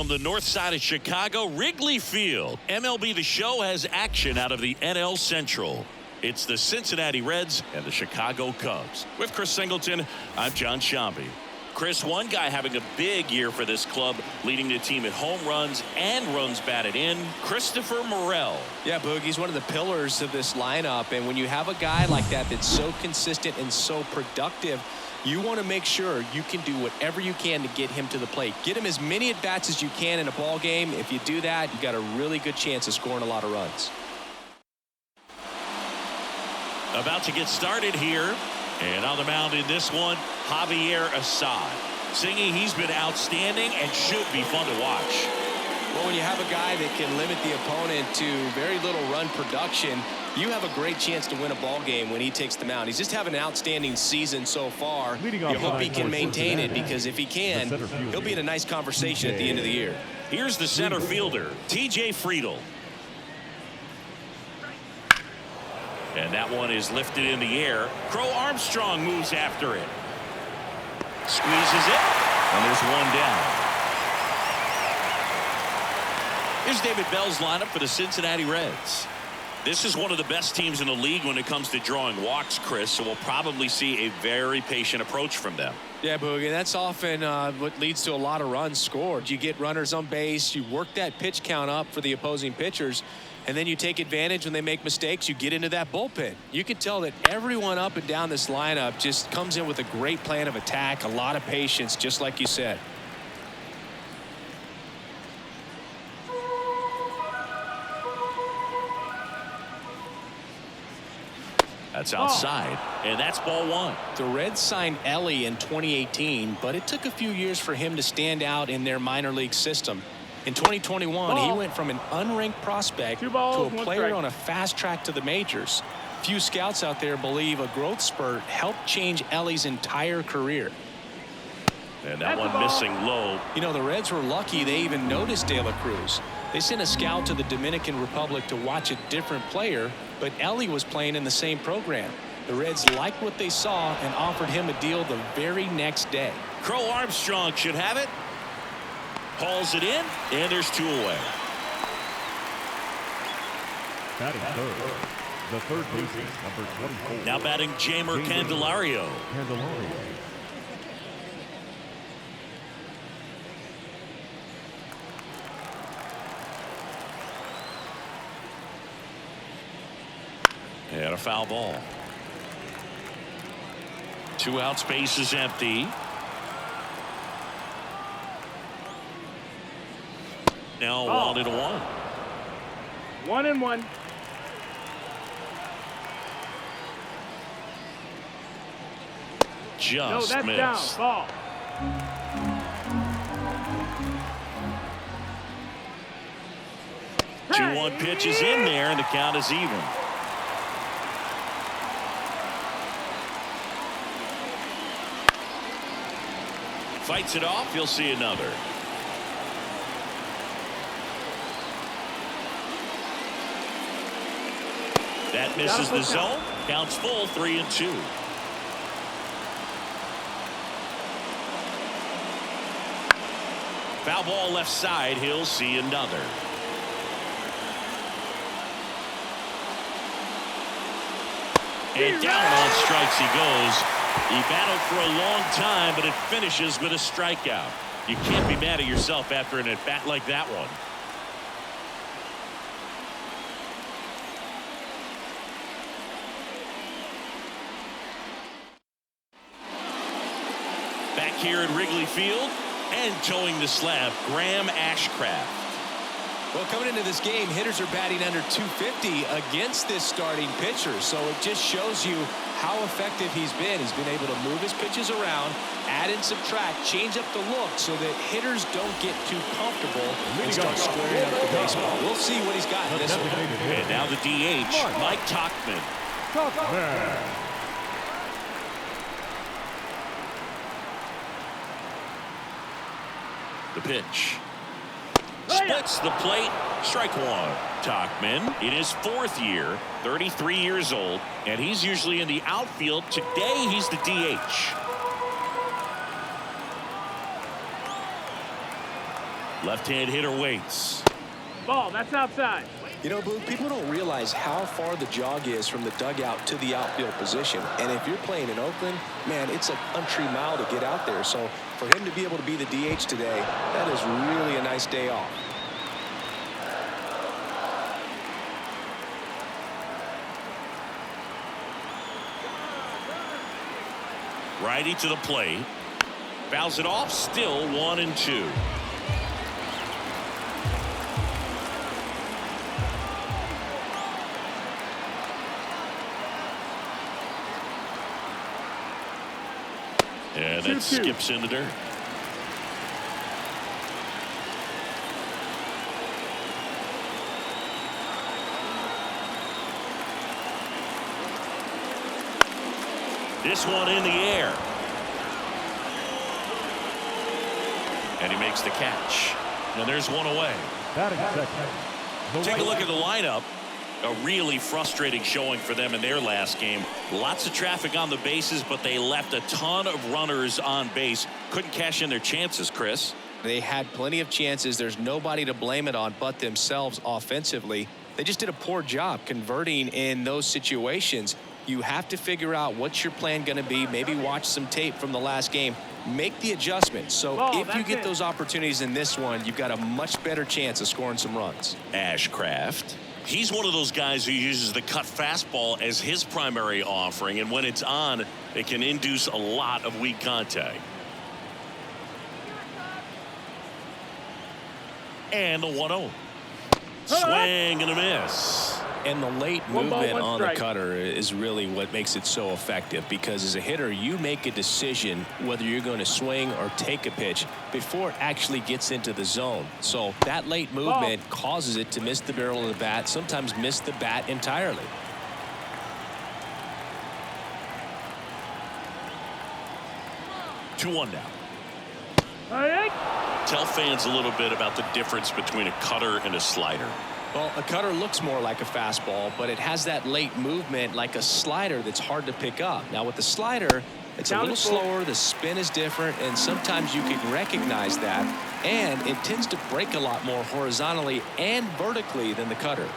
From the north side of Chicago, Wrigley Field. MLB The Show has action out of the NL Central. It's the Cincinnati Reds and the Chicago Cubs. With Chris Singleton, I'm John Shambi. Chris, one guy having a big year for this club, leading the team in home runs and runs batted in, Christopher Morel. Yeah, Boog, he's one of the pillars of this lineup, and when you have a guy like that that's so consistent and so productive, you want to make sure you can do whatever you can to get him to the plate. Get him as many at-bats as you can in a ball game. If you do that, you got a really good chance of scoring a lot of runs. About to get started here. And on the mound in this one, Javier Assad. Singing, he's been outstanding and should be fun to watch. Well, when you have a guy that can limit the opponent to very little run production, you have a great chance to win a ball game when he takes the mound. He's just having an outstanding season so far. You hope he can maintain it, because if he can, he'll be in a nice conversation at the end of the year. Here's the center fielder, T.J. Friedl. And that one is lifted in the air. Crow Armstrong moves after it. Squeezes it. And there's one down. Here's David Bell's lineup for the Cincinnati Reds. This is one of the best teams in the league when it comes to drawing walks, Chris, so we'll probably see a very patient approach from them. Yeah, Boogie, that's often what leads to a lot of runs scored. You get runners on base, you work that pitch count up for the opposing pitchers, and then you take advantage when they make mistakes. You get into that bullpen. You can tell that everyone up and down this lineup just comes in with a great plan of attack, a lot of patience, just like you said. That's outside, and that's ball one. The Reds signed Ellie in 2018, but it took a few years for him to stand out in their minor league system. In 2021, he went from an unranked prospect to a player on a fast track to the majors. Few scouts out there believe a growth spurt helped change Ellie's entire career. And that one missing low. You know, the Reds were lucky they even noticed De La Cruz. They sent a scout to the Dominican Republic to watch a different player, but Ellie was playing in the same program. The Reds liked what they saw and offered him a deal the very next day. Crow Armstrong should have it. Hauls it in, and there's two away. Batting third, the third baseman, number 24. Now batting Jamer Candelario. And a foul ball. 2 out, space is empty. Now 1-1. 1-1. Just that's missed. Down. Ball. Hey. 2-1 pitch is in there, and the count is even. Fights it off. You'll see another. That misses the zone. Counts full, 3-2. Foul ball left side. He'll see another. And down on strikes he goes. He battled for a long time, but it finishes with a strikeout. You can't be mad at yourself after an at-bat like that one. Back here at Wrigley Field, and towing the slab, Graham Ashcraft. Well, coming into this game, hitters are batting under 250 against this starting pitcher, so it just shows you how effective he's been. He's been able to move his pitches around, add and subtract, change up the look so that hitters don't get too comfortable and start squaring up the baseball. We'll see what he's got in this one. And now the DH, Mike Tauchman. The pitch. Splits the plate. Strike one. Tauchman in his 4th year, 33 years old, and he's usually in the outfield. Today he's the DH. Left-hand hitter waits. Ball, that's outside. You know, Blue, people don't realize how far the jog is from the dugout to the outfield position. And if you're playing in Oakland, man, it's a country mile to get out there. So for him to be able to be the DH today, that is really a nice day off. Righty to the plate. Fouls it off. Still 1-2. And that skips in the dirt. This one in the air. And he makes the catch. And there's one away. Take a look at the lineup. A really frustrating showing for them in their last game. Lots of traffic on the bases, but they left a ton of runners on base. Couldn't cash in their chances, Chris. They had plenty of chances. There's nobody to blame it on but themselves offensively. They just did a poor job converting in those situations. You have to figure out what's your plan going to be. Maybe watch some tape from the last game. Make the adjustments. So if you get those opportunities in this one, you've got a much better chance of scoring some runs. Ashcraft. He's one of those guys who uses the cut fastball as his primary offering, and when it's on, it can induce a lot of weak contact. And the 1-0. Swing and a miss. And the late movement on the cutter is really what makes it so effective, because as a hitter, you make a decision whether you're going to swing or take a pitch before it actually gets into the zone. So that late movement causes it to miss the barrel of the bat, sometimes miss the bat entirely. Two one now. Tell fans a little bit about the difference between a cutter and a slider. Well, a cutter looks more like a fastball, but it has that late movement like a slider that's hard to pick up. Now with the slider, it's a little slower, the spin is different, and sometimes you can recognize that, and it tends to break a lot more horizontally and vertically than the cutter.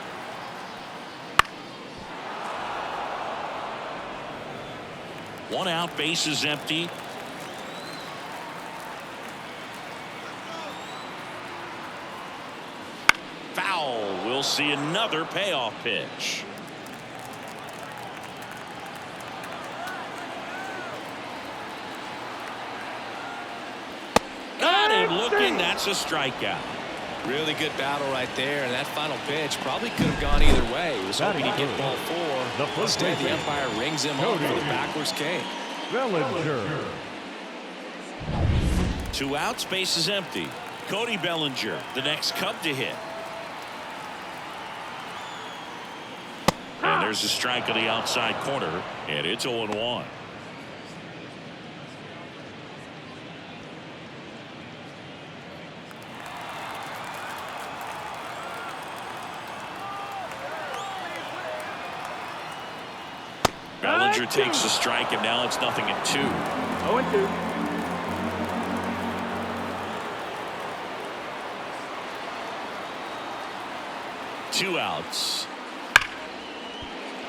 One out, bases empty. Foul. We'll see another payoff pitch. Got him looking. That's a strikeout. Really good battle right there, and that final pitch probably could have gone either way. He was hoping he'd get ball four. Instead, the umpire rings him up for the backwards K. Bellinger. Two outs, bases empty. Cody Bellinger, the next Cub to hit. And there's a strike on the outside corner, and it's 0-1. Bellinger takes a strike, and now it's 0-2. 0-2. Two outs.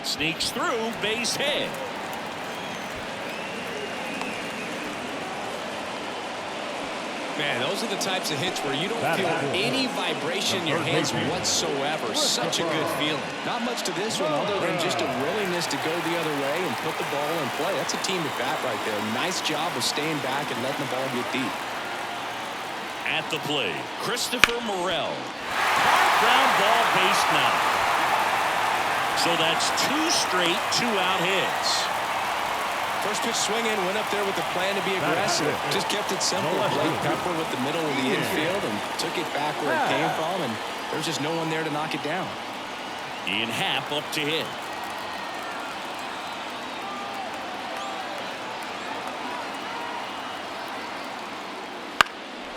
Sneaks through, base hit. Man, those are the types of hits where you don't feel any vibration in your hands whatsoever. Such a good feeling. Not much to this one other than just a willingness to go the other way and put the ball in play. That's a team at bat right there. Nice job of staying back and letting the ball get deep. At the plate, Christopher Morel. Hard ground ball, base knock. So that's two straight two-out hits. First pitch swinging, went up there with the plan to be aggressive. Just kept it simple. Played Pepper with the middle of the infield and took it back where it came from, and there's just no one there to knock it down. Ian Happ up to hit.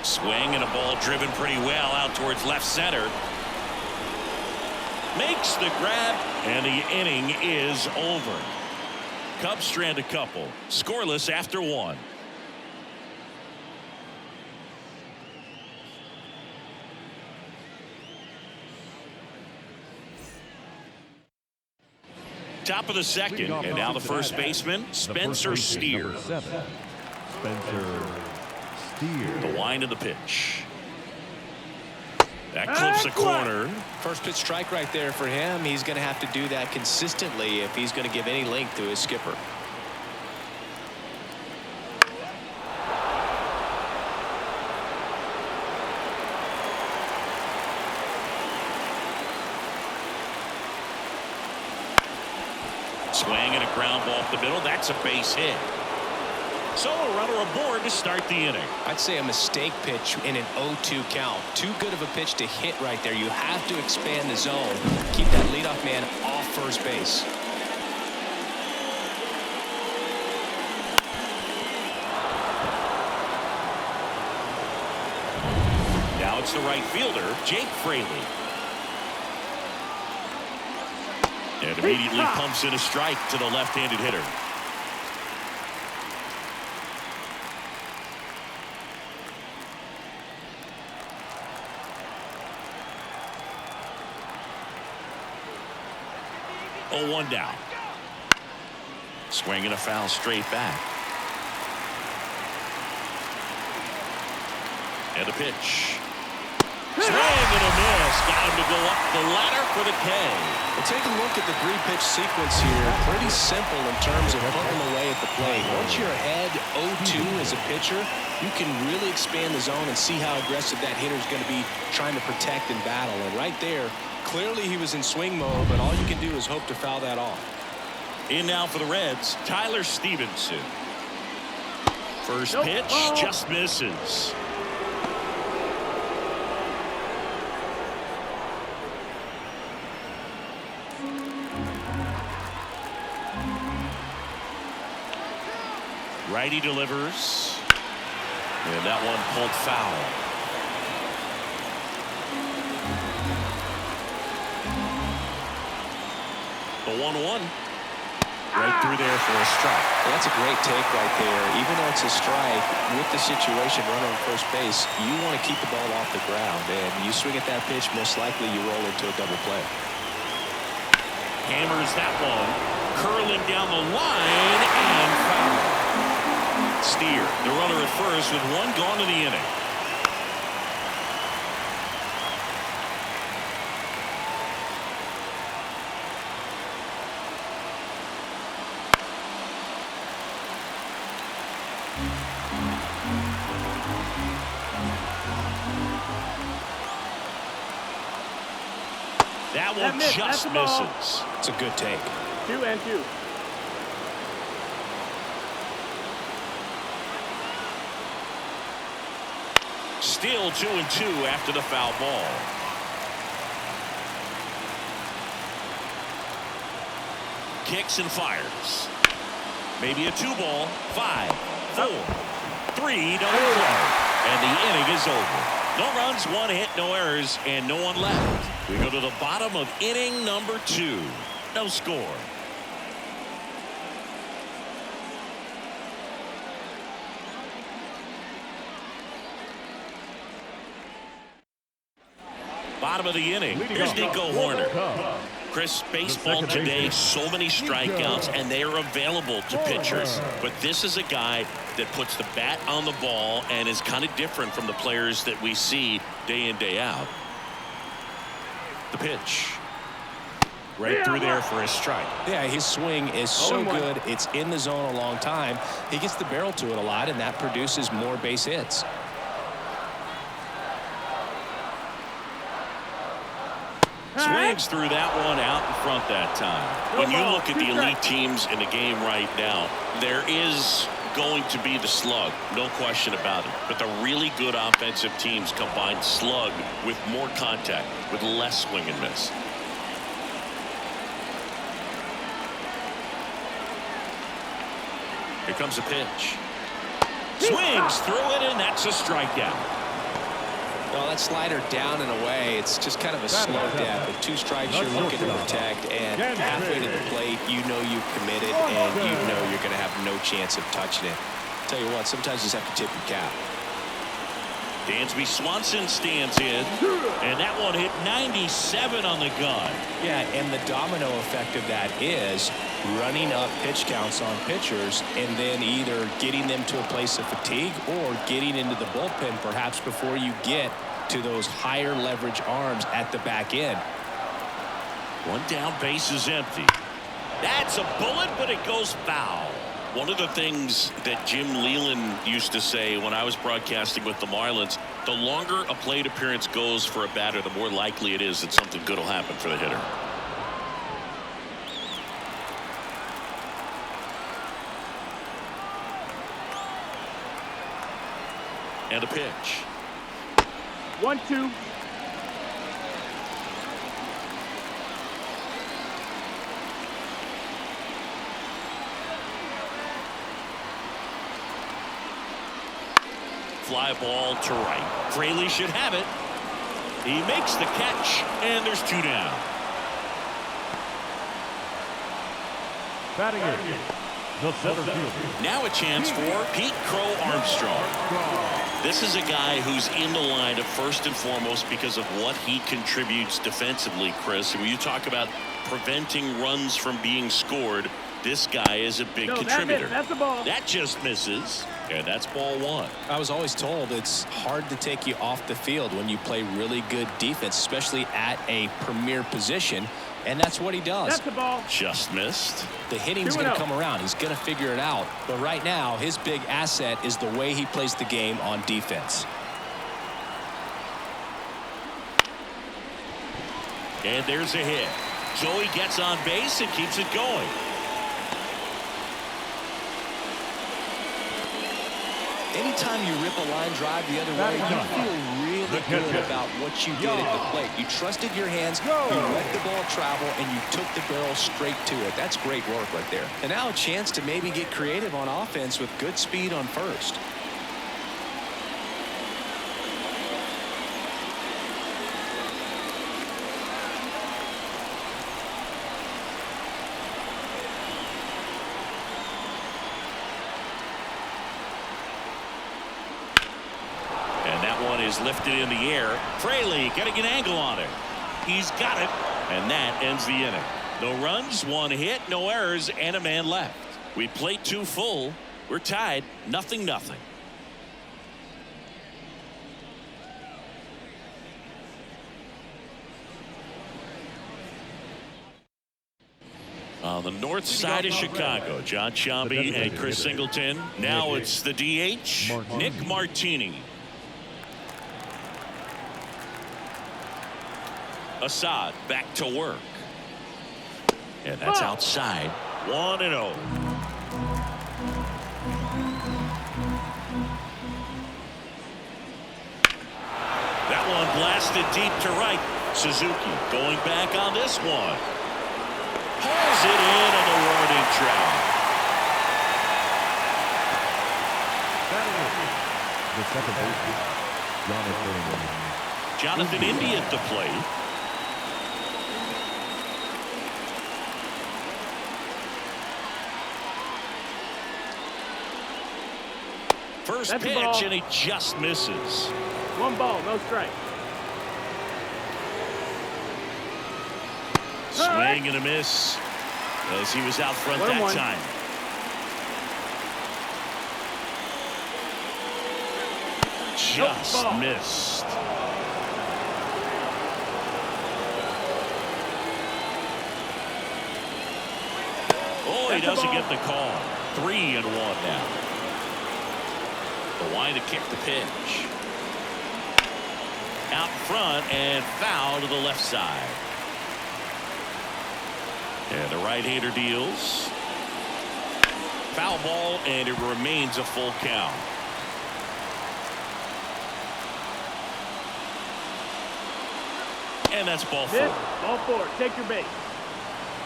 Swing and a ball driven pretty well out towards left center. Makes the grab, and the inning is over. Cubs strand a couple. Scoreless after one. Top of the second, and now the first baseman, Spencer Steer. Spencer Steer. The wind of the pitch. That clips a corner. First pitch strike right there for him. He's going to have to do that consistently if he's going to give any length to his skipper. Swing and a ground ball up the middle. That's a base hit. So a runner aboard to start the inning. I'd say a mistake pitch in an 0-2 count. Too good of a pitch to hit right there. You have to expand the zone. Keep that leadoff man off first base. Now it's the right fielder, Jake Fraley. And immediately pumps in a strike to the left-handed hitter. Oh, 1 down. Swinging a foul straight back. And a pitch. Swing and a miss. Got him to go up the ladder for the K. Well, take a look at the 3-pitch sequence here. Pretty simple in terms of putting away at the plate. Once you're ahead 0-2 as a pitcher, you can really expand the zone and see how aggressive that hitter is going to be trying to protect and battle. And right there, clearly he was in swing mode, but all you can do is hope to foul that off. In now for the Reds, Tyler Stevenson. First pitch just misses. Righty delivers. And that one pulled foul. The 1-1. Right through there for a strike. Well, that's a great take right there. Even though it's a strike, with the situation runner on first base, you want to keep the ball off the ground. And you swing at that pitch, most likely you roll into a double play. Hammers that one. Curling down the line and foul. Steer, the runner at first with 1 gone in the inning. That one just misses. It's a good take. 2-2. Still 2-2 after the foul ball. Kicks and fires. Maybe a 2-ball. 5, 4, 3, double play. And the inning is over. No runs, 1 hit, no errors, and no one left. We go to the bottom of inning number 2. No score. Bottom of the inning. Here's Nico Horner. Chris, baseball today, so many strikeouts, and they are available to pitchers. But this is a guy that puts the bat on the ball and is kind of different from the players that we see day in, day out. The pitch. Right through there for a strike. Yeah, his swing is so good. It's in the zone a long time. He gets the barrel to it a lot, and that produces more base hits. Swings through that one out in front that time. When you look at the elite teams in the game right now, there is going to be the slug, no question about it. But the really good offensive teams combine slug with more contact, with less swing and miss. Here comes a pitch. Swings through it, and that's a strikeout. Well, that slider down and away, it's just kind of a slow death. With 2 strikes, you're looking to protect, and halfway to the plate, you know you've committed, and you know you're going to have no chance of touching it. Tell you what, sometimes you just have to tip your cap. Dansby Swanson stands in, and that one hit 97 on the gun. Yeah, and the domino effect of that is running up pitch counts on pitchers and then either getting them to a place of fatigue or getting into the bullpen perhaps before you get to those higher leverage arms at the back end. One down, base is empty. That's a bullet, but it goes foul. One of the things that Jim Leyland used to say when I was broadcasting with the Marlins, the longer a plate appearance goes for a batter, the more likely it is that something good will happen for the hitter. And a pitch. 1-2. Fly ball to right. Fraley should have it. He makes the catch, and there's 2 down. Batting in, the center fielder. Now a chance for Pete Crow Armstrong. This is a guy who's in the line first and foremost because of what he contributes defensively, Chris. And when you talk about preventing runs from being scored, this guy is a big contributor. That's the ball. That just misses, and that's ball 1. I was always told it's hard to take you off the field when you play really good defense, especially at a premier position, and that's what he does. That's the ball. Just missed. The hitting's going to come around. He's going to figure it out. But right now, his big asset is the way he plays the game on defense. And there's a hit. Joey gets on base and keeps it going. Anytime you rip a line drive the other way, you feel really good about what you did at the plate. You trusted your hands, you let the ball travel, and you took the barrel straight to it. That's great work right there. And now a chance to maybe get creative on offense with good speed on first. Is lifted in the air. Fraley getting an angle on it. He's got it, and that ends the inning. No runs, 1 hit, no errors, and a man left. We played 2 full. We're tied, 0-0. On the north side of Chicago, John Sciambi and Chris Singleton. Now it's the DH, Nick Martini. Assad back to work. And that's outside. 1-0. That one blasted deep to right. Suzuki going back on this one. Hauls it in on the warning track. The second baseman, Jonathan Indy at the plate. First That's pitch, and he just misses. 1 ball, no strike. Swing and a miss as he was out front that time. Just missed. Oh, he doesn't get the call. 3-1 now. The line to kick the pitch. Out front and foul to the left side. And the right-hander deals. Foul ball, and it remains a full count. And that's ball 4. Ball 4. Take your base.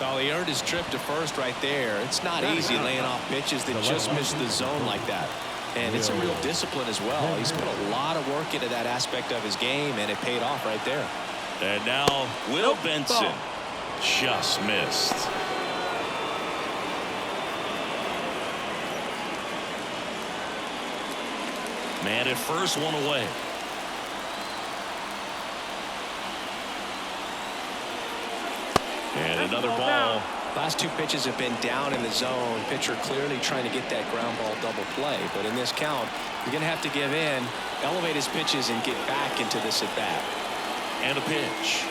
Well, he earned his trip to first right there. It's not easy laying off pitches that just miss the zone like that. And it's a real discipline as well. He's put a lot of work into that aspect of his game, and it paid off right there. And now Will Benson just missed. Man at first, 1 away. And another ball. Last two pitches have been down in the zone. Pitcher clearly trying to get that ground ball double play. But in this count, you're going to have to give in, elevate his pitches, and get back into this at bat. And a pitch.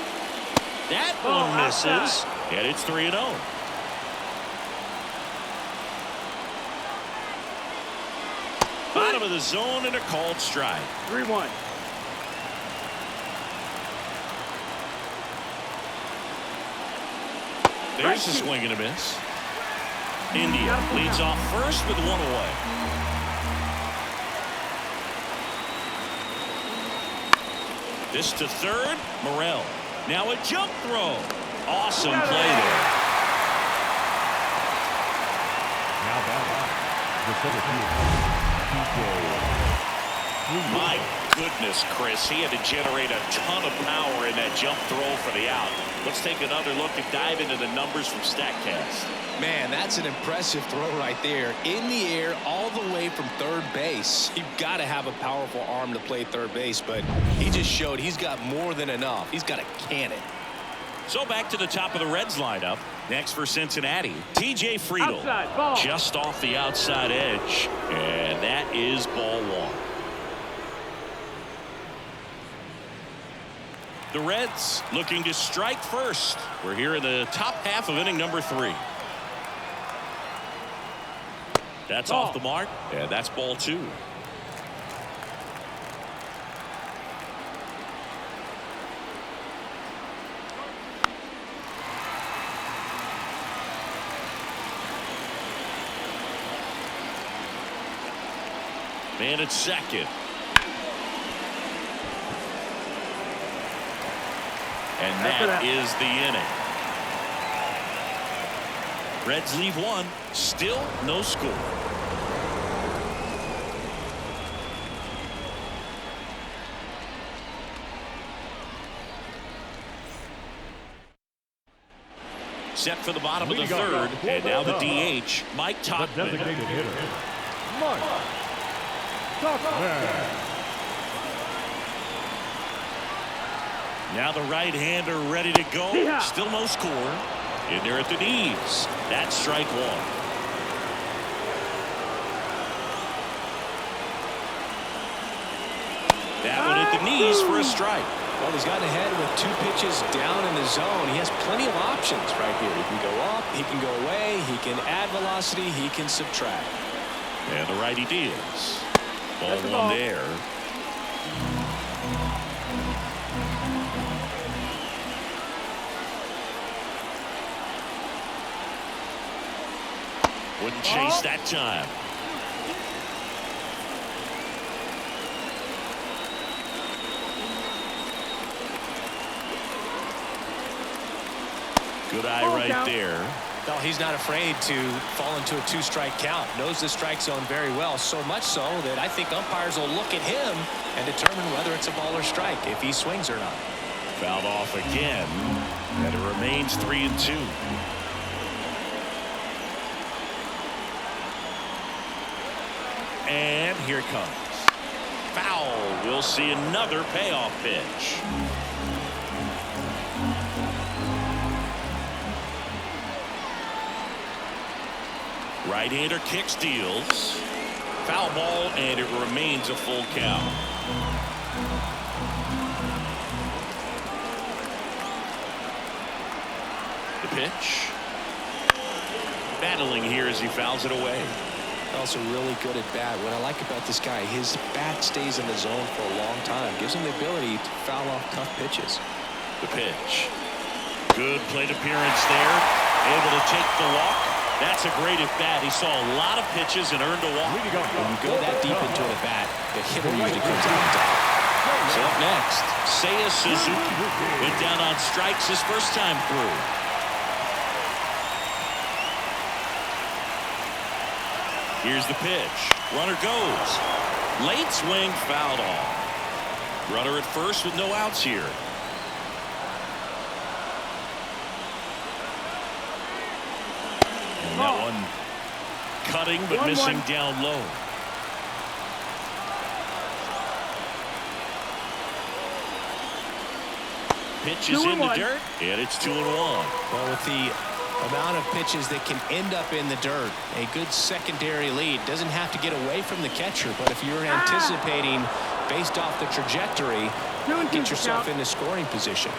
That one misses. And it's 3-0. Bottom of the zone and a called strike. 3-1. There's a swing and a miss. India leads off first with one away. This to third. Morel. Now a jump throw. Awesome play there. Now back the center field. My goodness, Chris. He had to generate a ton of power in that jump throw for the out. Let's take another look and dive into the numbers from StatCast. Man, that's an impressive throw right there. In the air, all the way from third base. You've got to have a powerful arm to play third base, but he just showed he's got more than enough. He's got a cannon. So back to the top of the Reds lineup. Next for Cincinnati, TJ Friedl. Outside, ball. Just off the outside edge. And that is ball one. The Reds looking to strike first. We're here in the top half of inning number 3. That's off the mark, and that's ball 2. Man at second. And that is the inning. Reds leave one. Still no score. Set for the bottom of the third. And now the DH, Mike The Topman. designated hitter, Mike Topman. Now the right-hander ready to go. Yeah. Still no score. In there at the knees. That's strike one. That one at the knees for a strike. Well, he's gotten ahead with 2 pitches down in the zone. He has plenty of options right here. He can go up, he can go away, he can add velocity, he can subtract. And the righty deals. Ball That's the one ball. there. Wouldn't chase that time. Good eye Ball right count. there. Well, he's not afraid to fall into a 2-strike count. Knows the strike zone very well, so much so that I think umpires will look at him and determine whether it's a ball or strike, if he swings or not. Fouled off again, and it remains 3-2. And here it comes. Foul. We'll see another payoff pitch. Right-hander kicks, deals. Foul ball, and it remains a full count. The pitch. Battling here as he fouls it away. Also really good at bat. What I like about this guy, his bat stays in the zone for a long time. Gives him the ability to foul off tough pitches. The pitch. Good plate appearance there. Able to take the walk. That's a great at bat. He saw a lot of pitches and earned a walk. When you go that deep into an at bat, the hitter usually comes out on top. So up next, Seiya Suzuki went down on strikes his first time through. Here's the pitch. Runner goes. Late swing, fouled off. Runner at first with no outs here. And that one cutting but missing down low. Pitch is in the dirt, and it's 2-1. Well, with the amount of pitches that can end up in the dirt, a good secondary lead. Doesn't have to get away from the catcher, but if you're anticipating based off the trajectory, get yourself into scoring position.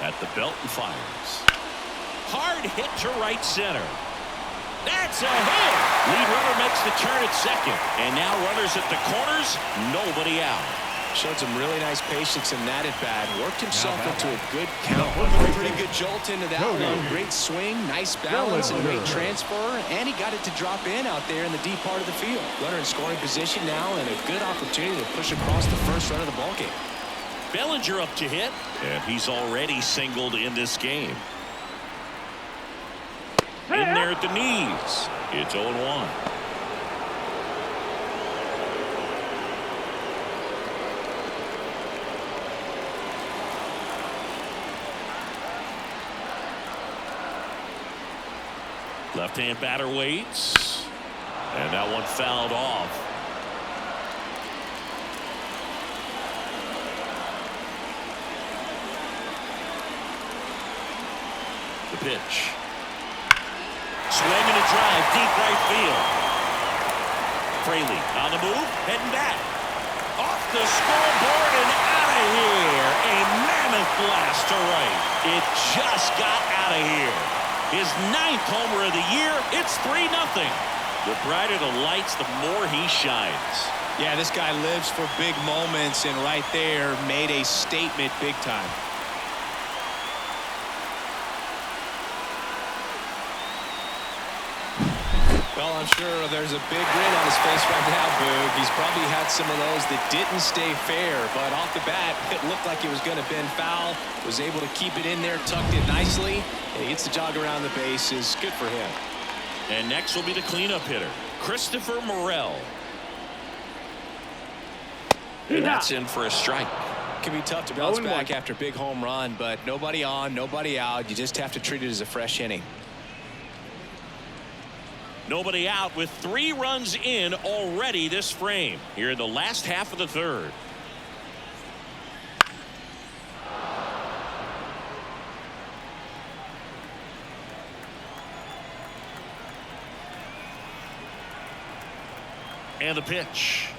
At the belt and fires. Hard hit to right center. That's a hit. Lead runner makes the turn at second. And now runners at the corners, nobody out. Showed some really nice patience in that at bat. Worked himself into a good count. Pretty good jolt into that one. Great swing, nice balance, and great transfer. And he got it to drop in out there in the deep part of the field. Runner in scoring position now, and a good opportunity to push across the first run of the ballgame. Bellinger up to hit, and he's already singled in this game. In there at the knees. It's 0-1. Left-hand batter waits, and that one fouled off. The pitch. Swing and a drive, deep right field. Fraley on the move, heading back. Off the scoreboard and out of here. A mammoth blast to right. It just got out of here. His 9th homer of the year. It's 3-0. The brighter the lights, the more he shines. Yeah, this guy lives for big moments, and right there made a statement big time. Well, I'm sure there's a big grin on his face right now, Boog. He's probably had some of those that didn't stay fair, but off the bat, it looked like it was going to bend foul. Was able to keep it in there, tucked it nicely, and he gets the jog around the bases. Good for him. And next will be the cleanup hitter, Christopher Morel. And that's in for a strike. Can be tough to bounce back after a big home run, but nobody on, nobody out. You just have to treat it as a fresh inning. Nobody out with 3 runs in already this frame here in the last half of the third. And the pitch.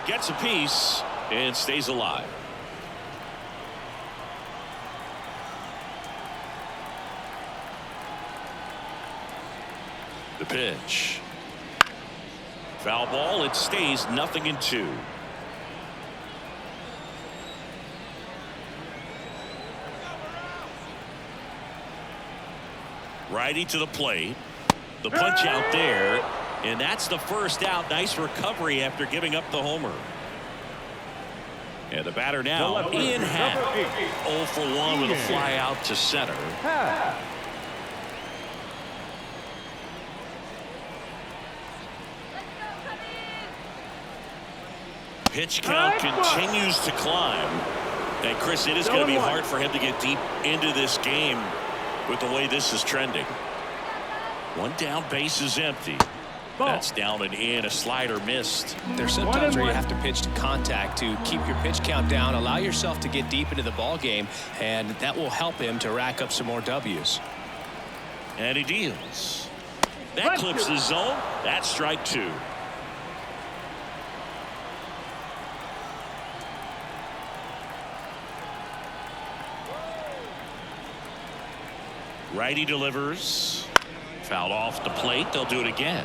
Gets a piece and stays alive. The pitch. Foul ball. It stays 0-2. Righty to the plate. The punch out there. And that's the first out. Nice recovery after giving up the homer. And the batter now in half. 0 for 1 with a fly out to center. Pitch count continues to climb. And Chris, it is going to be hard for him to get deep into this game with the way this is trending. 1 down, base is empty. That's down and in. A slider missed. There's sometimes where you have to pitch to contact to keep your pitch count down, allow yourself to get deep into the ball game, and that will help him to rack up some more W's. And he deals. That clips the zone. That's strike 2. Righty delivers. Fouled off the plate. They'll do it again.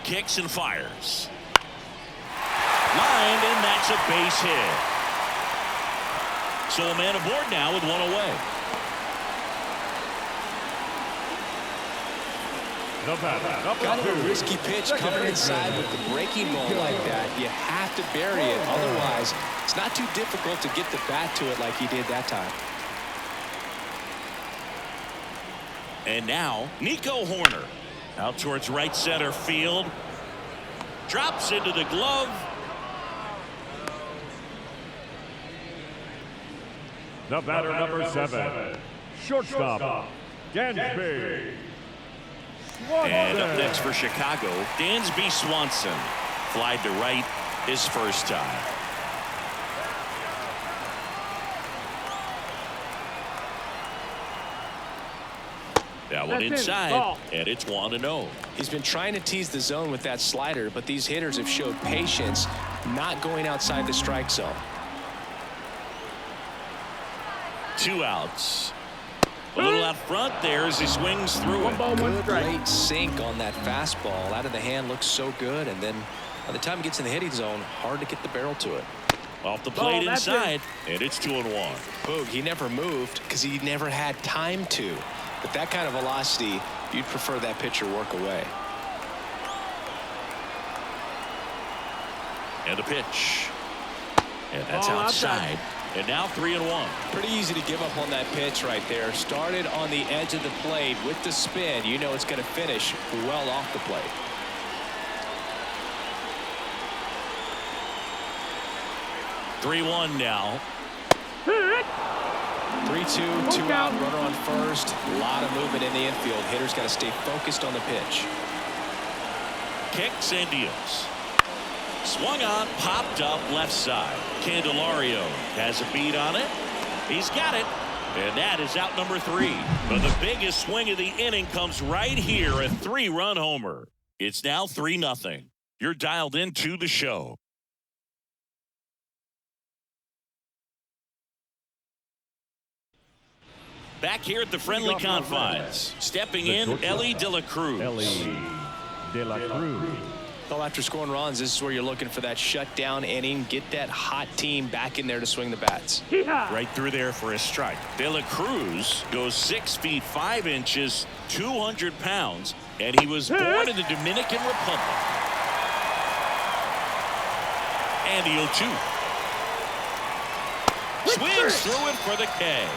Kicks and fires. Lined, and that's a base hit. So a man aboard now with 1 away. Got a risky pitch coming inside with the breaking ball like that. You have to bury it. Otherwise, it's not too difficult to get the bat to it like he did that time. And now, Nico Horner. Out towards right center field. Drops into the glove. The batter, number 7, Shortstop, Dansby. And up next for Chicago, Dansby Swanson. Flied to right his first time. That one inside, and it's 1-0. He's been trying to tease the zone with that slider, but these hitters have showed patience, not going outside the strike zone. 2 outs. A little out front there as he swings through it. Good late sink on that fastball. Out of the hand looks so good, and then by the time he gets in the hitting zone, hard to get the barrel to it. Off the plate inside, and it's 2-1. Boog, he never moved because he never had time to. But that kind of velocity, you'd prefer that pitcher work away. And a pitch. And that's outside. And now 3-1. Pretty easy to give up on that pitch right there. Started on the edge of the plate with the spin. You know it's going to finish well off the plate. Three-one now. 3-2, 2 out, runner on first. A lot of movement in the infield. Hitter's got to stay focused on the pitch. Kicks and deals. Swung on, popped up left side. Candelario has a beat on it. He's got it. And that is out number 3. But the biggest swing of the inning comes right here, a 3-run homer. It's now 3-0. You're dialed into the show. Back here at the friendly confines. Stepping in, Ellie De La Cruz. Ellie De La Cruz. Well, after scoring runs, this is where you're looking for that shutdown inning. Get that hot team back in there to swing the bats. Right through there for a strike. De La Cruz goes 6 feet 5 inches, 200 pounds, and he was born in the Dominican Republic. And the 0-2. Swings through it for the K.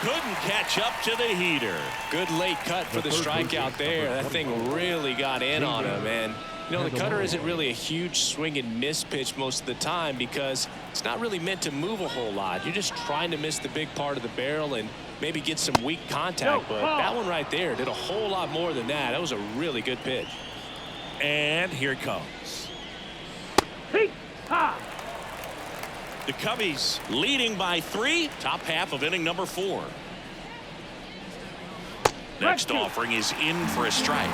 Couldn't catch up to the heater. Good late cut for the strikeout there. That thing really got in on him, and you know, the cutter isn't really a huge swing and miss pitch most of the time because it's not really meant to move a whole lot. You're just trying to miss the big part of the barrel and maybe get some weak contact. But that one right there did a whole lot more than that. That was a really good pitch. And here it comes. The Cubbies leading by 3. Top half of inning number 4. Next offering is in for a strike.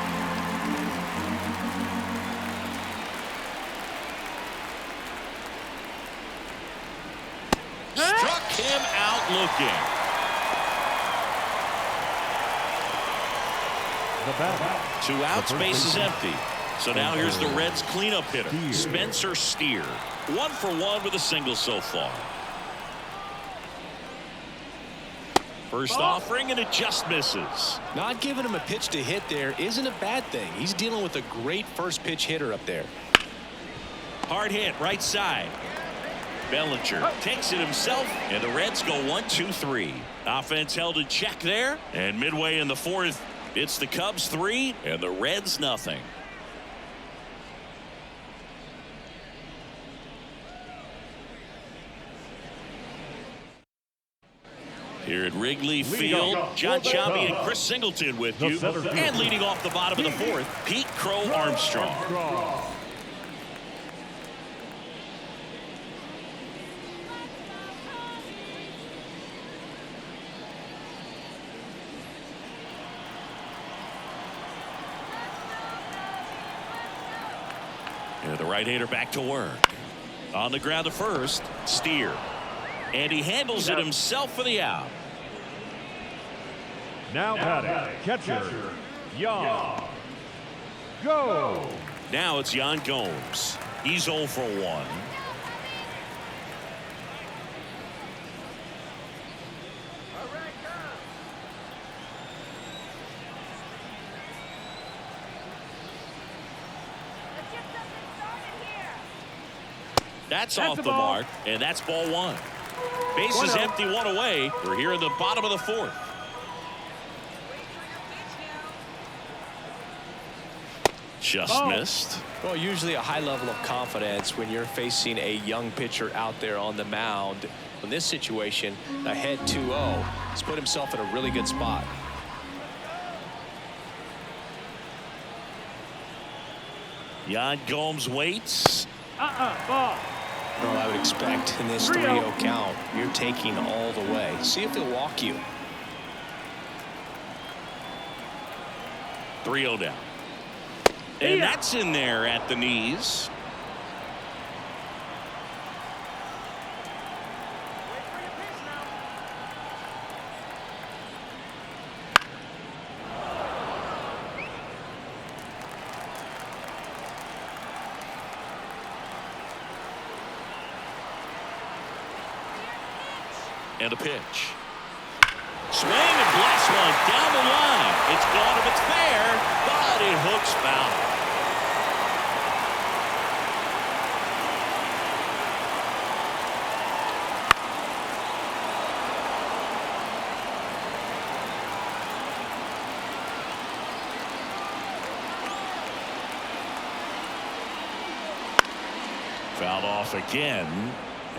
Struck him out looking. The bat. 2 outs, base is empty. So now here's the Reds cleanup hitter, Spencer Steer. 1 for 1 with a single so far. First offering, and it just misses. Not giving him a pitch to hit there isn't a bad thing. He's dealing with a great first pitch hitter up there. Hard hit, right side. Bellinger takes it himself, and the Reds go 1-2-3. Offense held in check there, and midway in the 4th, it's the Cubs 3 and the Reds nothing. Here at Wrigley Field, John Choppy and Chris Singleton with you. And leading off the bottom of the 4th, Pete Crow Armstrong. And the right-hander back to work. On the ground to first, Steer. And he handles it himself for the out. Now batting, catcher, Young. Go. Now it's Yan Gomes. He's 0 for 1. That's off the mark, and that's ball 1. Bases empty, 1 away. We're here in the bottom of the 4th. Just missed. Well, usually a high level of confidence when you're facing a young pitcher out there on the mound. In this situation, ahead 2-0. He's put himself in a really good spot. Jan Gomes waits. Ball. Well, I would expect in this 3-0 count, you're taking all the way. See if he'll walk you. 3-0 down. And that's in there at the knees. And a pitch. Swing and blast one down the line. It's gone if it's fair, but it hooks foul. Fouled off again,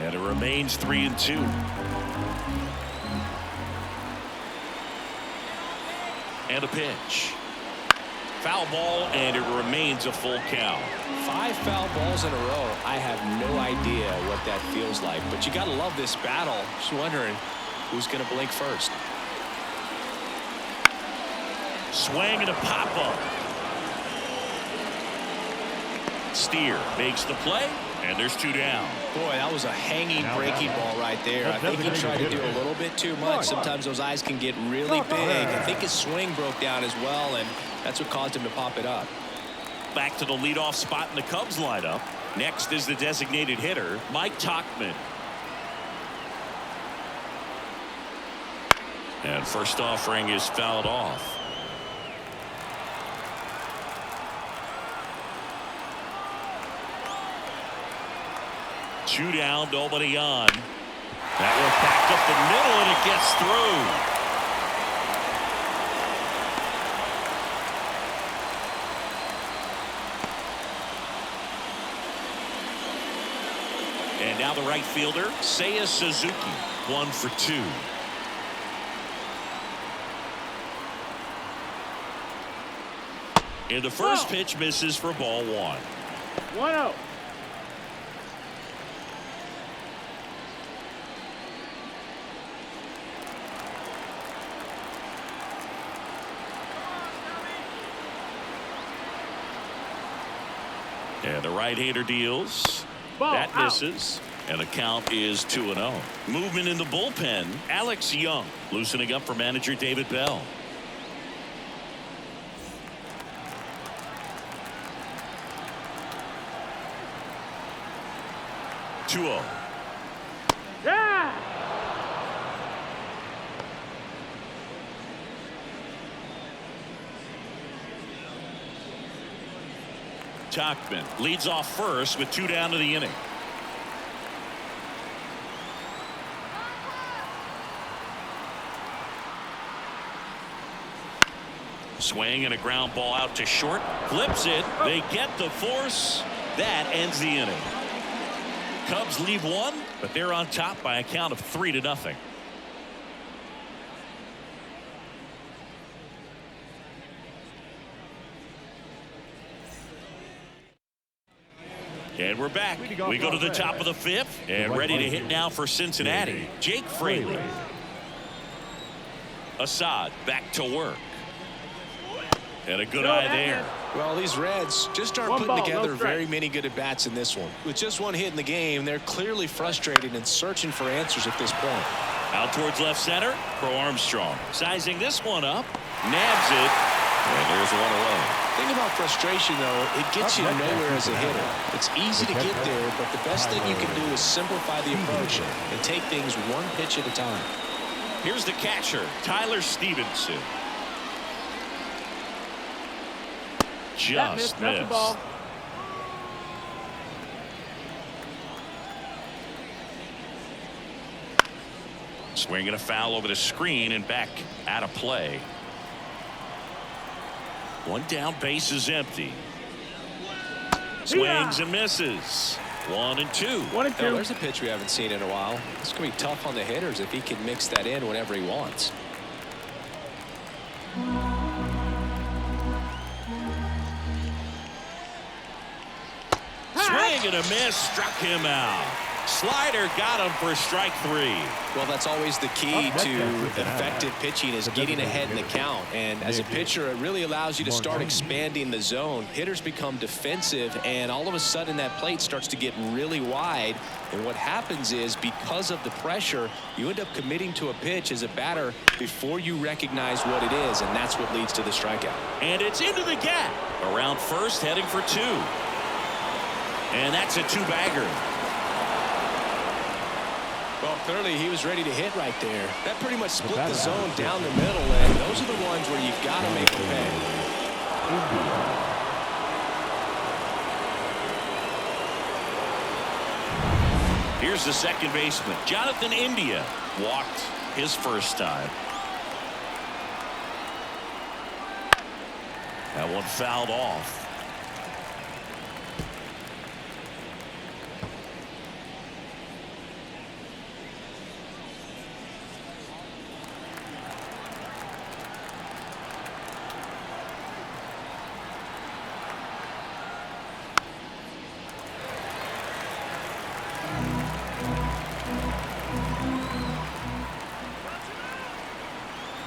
and it remains 3-2. And a pitch. Foul ball, and it remains a full count. 5 foul balls in a row. I have no idea what that feels like, but you got to love this battle. Just wondering who's going to blink first. Swing and a pop-up. Steer makes the play, and there's 2 down. Boy, that was a hanging breaking ball right there. I think he tried to do a little bit too much. Sometimes those eyes can get really big. I think his swing broke down as well, and that's what caused him to pop it up. Back to the leadoff spot in the Cubs lineup. Next is the designated hitter, Mike Tauchman. And first offering is fouled off. Two down, nobody on. That one backed up the middle, and it gets through. And now the right fielder, Seiya Suzuki, 1 for 2. And the first pitch misses for ball 1. 1-0. And the right-hander deals. Ball that out. misses. And the count is 2-0. Movement in the bullpen. Alex Young loosening up for manager David Bell. Yeah. Tauchman leads off first with 2 down to the inning. Swing and a ground ball out to short. Flips it. They get the force. That ends the inning. Cubs leave 1, but they're on top by a count of 3-0. And we're back. We go to the top of the 5th and ready to hit now for Cincinnati. Jake Fraley. Assad back to work. And a good eye there. Well, these Reds just aren't putting together very many good at-bats in this one. With just 1 hit in the game, they're clearly frustrated and searching for answers at this point. Out towards left center, Pro Armstrong. Sizing this one up. Nabs it. And there's 1 away. The thing about frustration, though, it gets you nowhere as a hitter. It's easy to get there, but the best thing you can do is simplify the approach and take things 1 pitch at a time. Here's the catcher, Tyler Stevenson. Just missed. Ball. Swinging a foul over the screen and back out of play. 1 down, base is empty. Swings and misses. 1-2. 1-2. Now, there's a pitch we haven't seen in a while. It's going to be tough on the hitters if he can mix that in whenever he wants. Swing and a miss, struck him out. Slider got him for strike 3. Well, that's always the key to effective pitching, is getting ahead in the count. And as a pitcher, it really allows you to start expanding the zone. Hitters become defensive, and all of a sudden that plate starts to get really wide. And what happens is, because of the pressure, you end up committing to a pitch as a batter before you recognize what it is, and that's what leads to the strikeout. And it's into the gap. Around first, heading for 2. And that's a 2-bagger. Well, clearly he was ready to hit right there. That pretty much split the zone down the middle, and those are the ones where you've got to make the pay. Here's the second baseman, Jonathan India. Walked his first time. That one fouled off.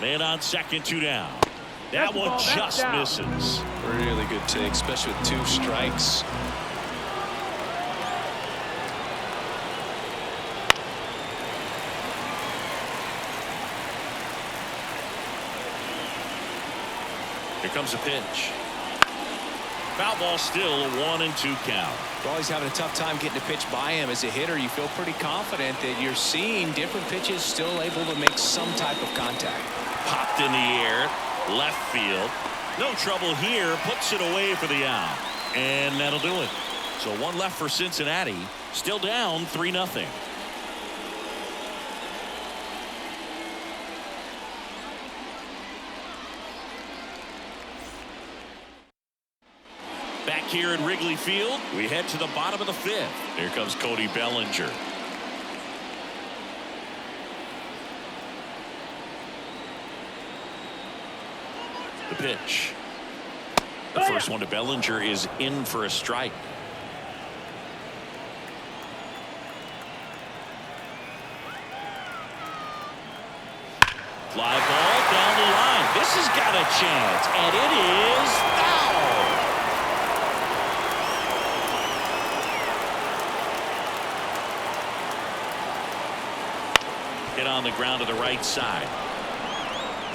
Man on second, 2 down. That one just misses. Really good take, especially with 2 strikes. Here comes a pitch. Foul ball, still a 1-2 count. Well, he's having a tough time getting a pitch by him. As a hitter, you feel pretty confident that you're seeing different pitches still able to make some type of contact. Popped in the air, left field. No trouble here, puts it away for the out. And that'll do it. So 1 left for Cincinnati, still down 3-0. Back here at Wrigley Field, we head to the bottom of the 5th. Here comes Cody Bellinger. The pitch. The first one to Bellinger is in for a strike. Fly ball down the line. This has got a chance, and it is foul. Hit on the ground to the right side.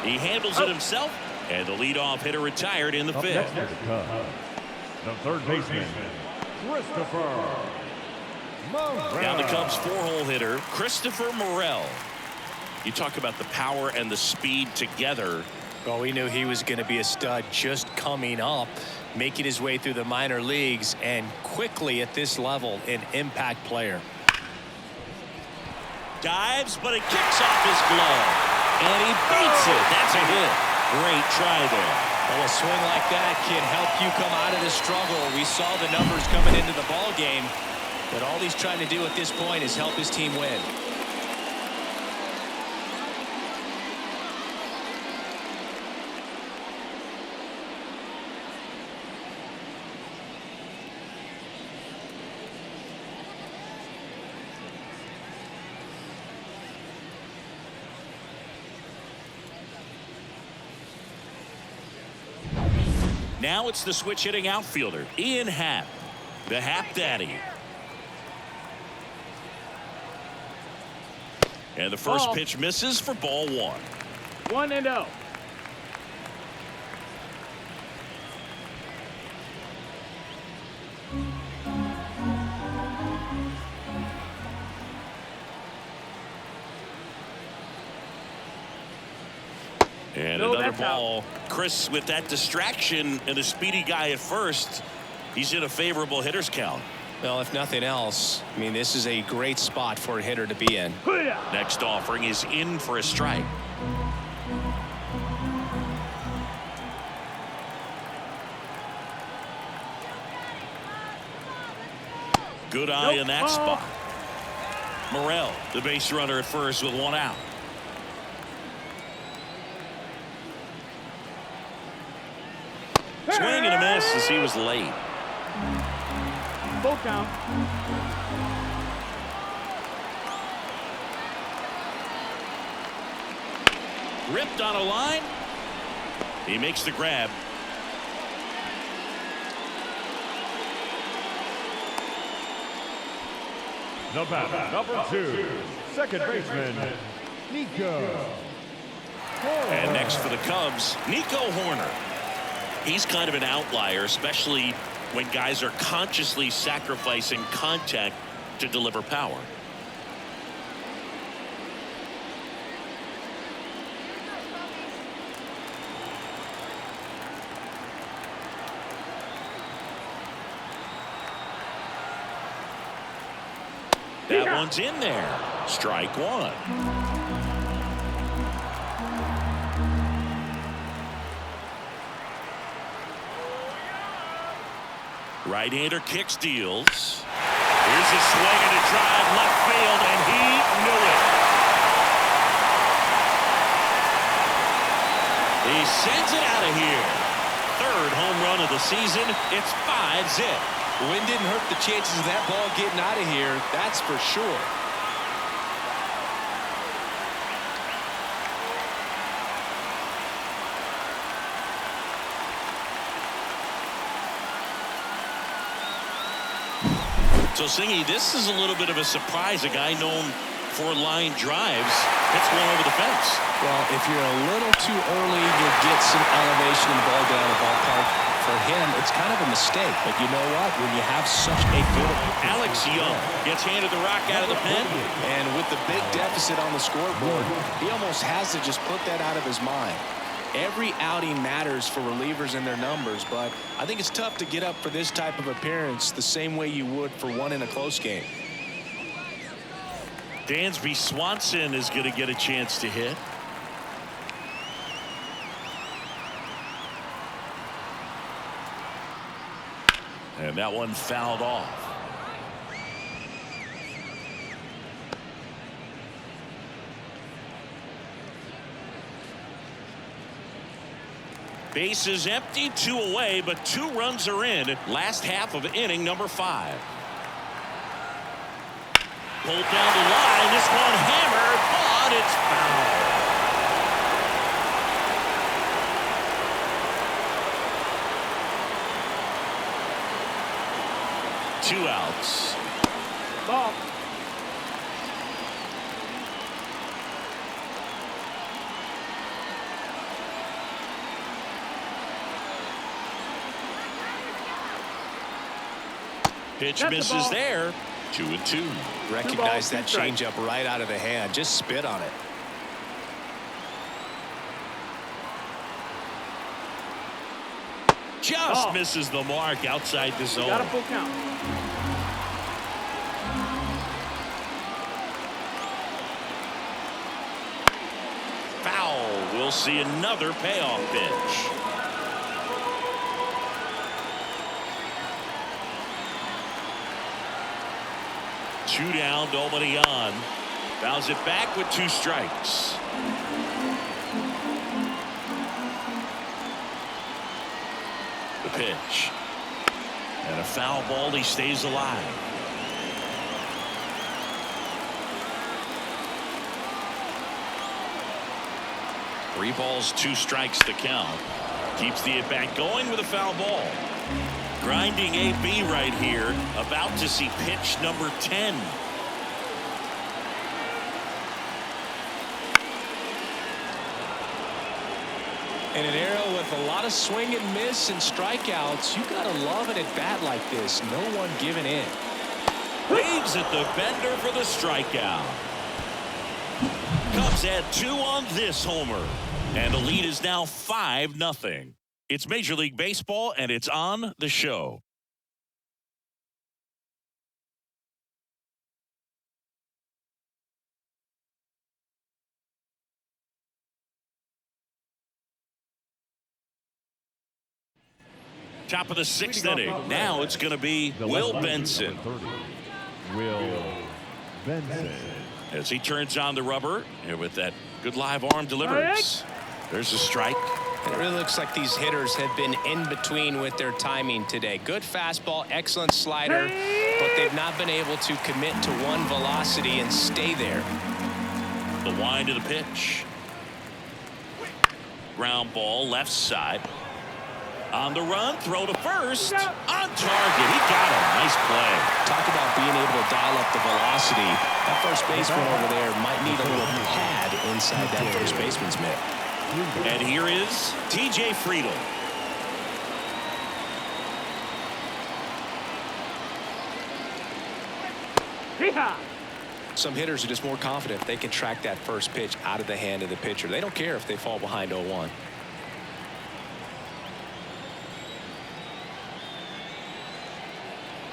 He handles it himself. And the leadoff hitter retired in the 5th. The third baseman, Christopher Morel. Down the Cubs 4-hole hitter, Christopher Morel. You talk about the power and the speed together. Well, we knew he was going to be a stud just coming up, making his way through the minor leagues, and quickly at this level, an impact player. Dives, but it kicks off his glove. And he beats it. That's a hit. Great try there. Well, a swing like that can help you come out of the struggle. We saw the numbers coming into the ball game, but all he's trying to do at this point is help his team win. Now it's the switch hitting outfielder, Ian Happ, the Happ Daddy. And the first pitch misses for ball 1. 1-0. And another ball. Chris, with that distraction and a speedy guy at first, he's in a favorable hitter's count. Well, if nothing else, I mean, this is a great spot for a hitter to be in. Next offering is in for a strike. Good eye in that Ball. spot. Morrell, the base runner at first with one out. Swing and a miss as he was late. Full count. Ripped on a line. He makes the grab. The batter, number 2, second baseman, Nico. And next for the Cubs, Nico Horner. He's kind of an outlier, especially when guys are consciously sacrificing contact to deliver power. That one's in there. Strike one. Right-hander kicks, deals. Here's a swing and a drive left field, and he knew it. He sends it out of here. Third home run of the season. It's 5-zip. Wind didn't hurt the chances of that ball getting out of here, that's for sure. So, Singy, this is a little bit of a surprise. A guy known for line drives hits one over the fence. Well, if you're a little too early, you'll get some elevation in the ball down the ballpark. For him, it's kind of a mistake. But you know what? When you have such a good... Alex Young gets handed the rock out of the pen. And with the big deficit on the scoreboard, he almost has to just put that out of his mind. Every outing matters for relievers and their numbers, but I think it's tough to get up for this type of appearance the same way you would for one in a close game. Dansby Swanson is going to get a chance to hit. And that one fouled off. Bases empty, 2 away, but 2 runs are in. Last half of inning number 5. Pulled down the line. This one hammered, but it's foul. 2 outs. Ball. Pitch That's the misses ball. there. 2-2. Recognize that 2 balls, 2 strikes. changeup right out of the hand. Just spit on it. Just Oh. misses the mark outside the zone. Got a full count. Foul. We'll see another payoff pitch. Two down, nobody on. Fouls it back with 2 strikes. The pitch. And a foul ball. He stays alive. 3 balls, 2 strikes to count. Keeps the at-bat going with a foul ball. Grinding AB right here. About to see pitch number 10. In an era with a lot of swing and miss and strikeouts, you gotta love an at-bat like this. No one giving in. Waves at the bender for the strikeout. Cubs add 2 on this homer. And the lead is now 5-0. It's Major League Baseball, and it's on the show. Top of the 6th inning. Now it's going to be Will Benson. Will Benson. As he turns on the rubber and with that good live arm deliverance. There's a strike. It really looks like these hitters have been in between with their timing today. Good fastball, excellent slider, but they've not been able to commit to one velocity and stay there. The wind of the pitch. Ground ball left side. On the run, throw to first. On target, he got him. Nice play. Talk about being able to dial up the velocity. That first baseman over there might need a little pad inside that first baseman's mitt. And here is T.J. Friedel. Some hitters are just more confident they can track that first pitch out of the hand of the pitcher. They don't care if they fall behind 0-1.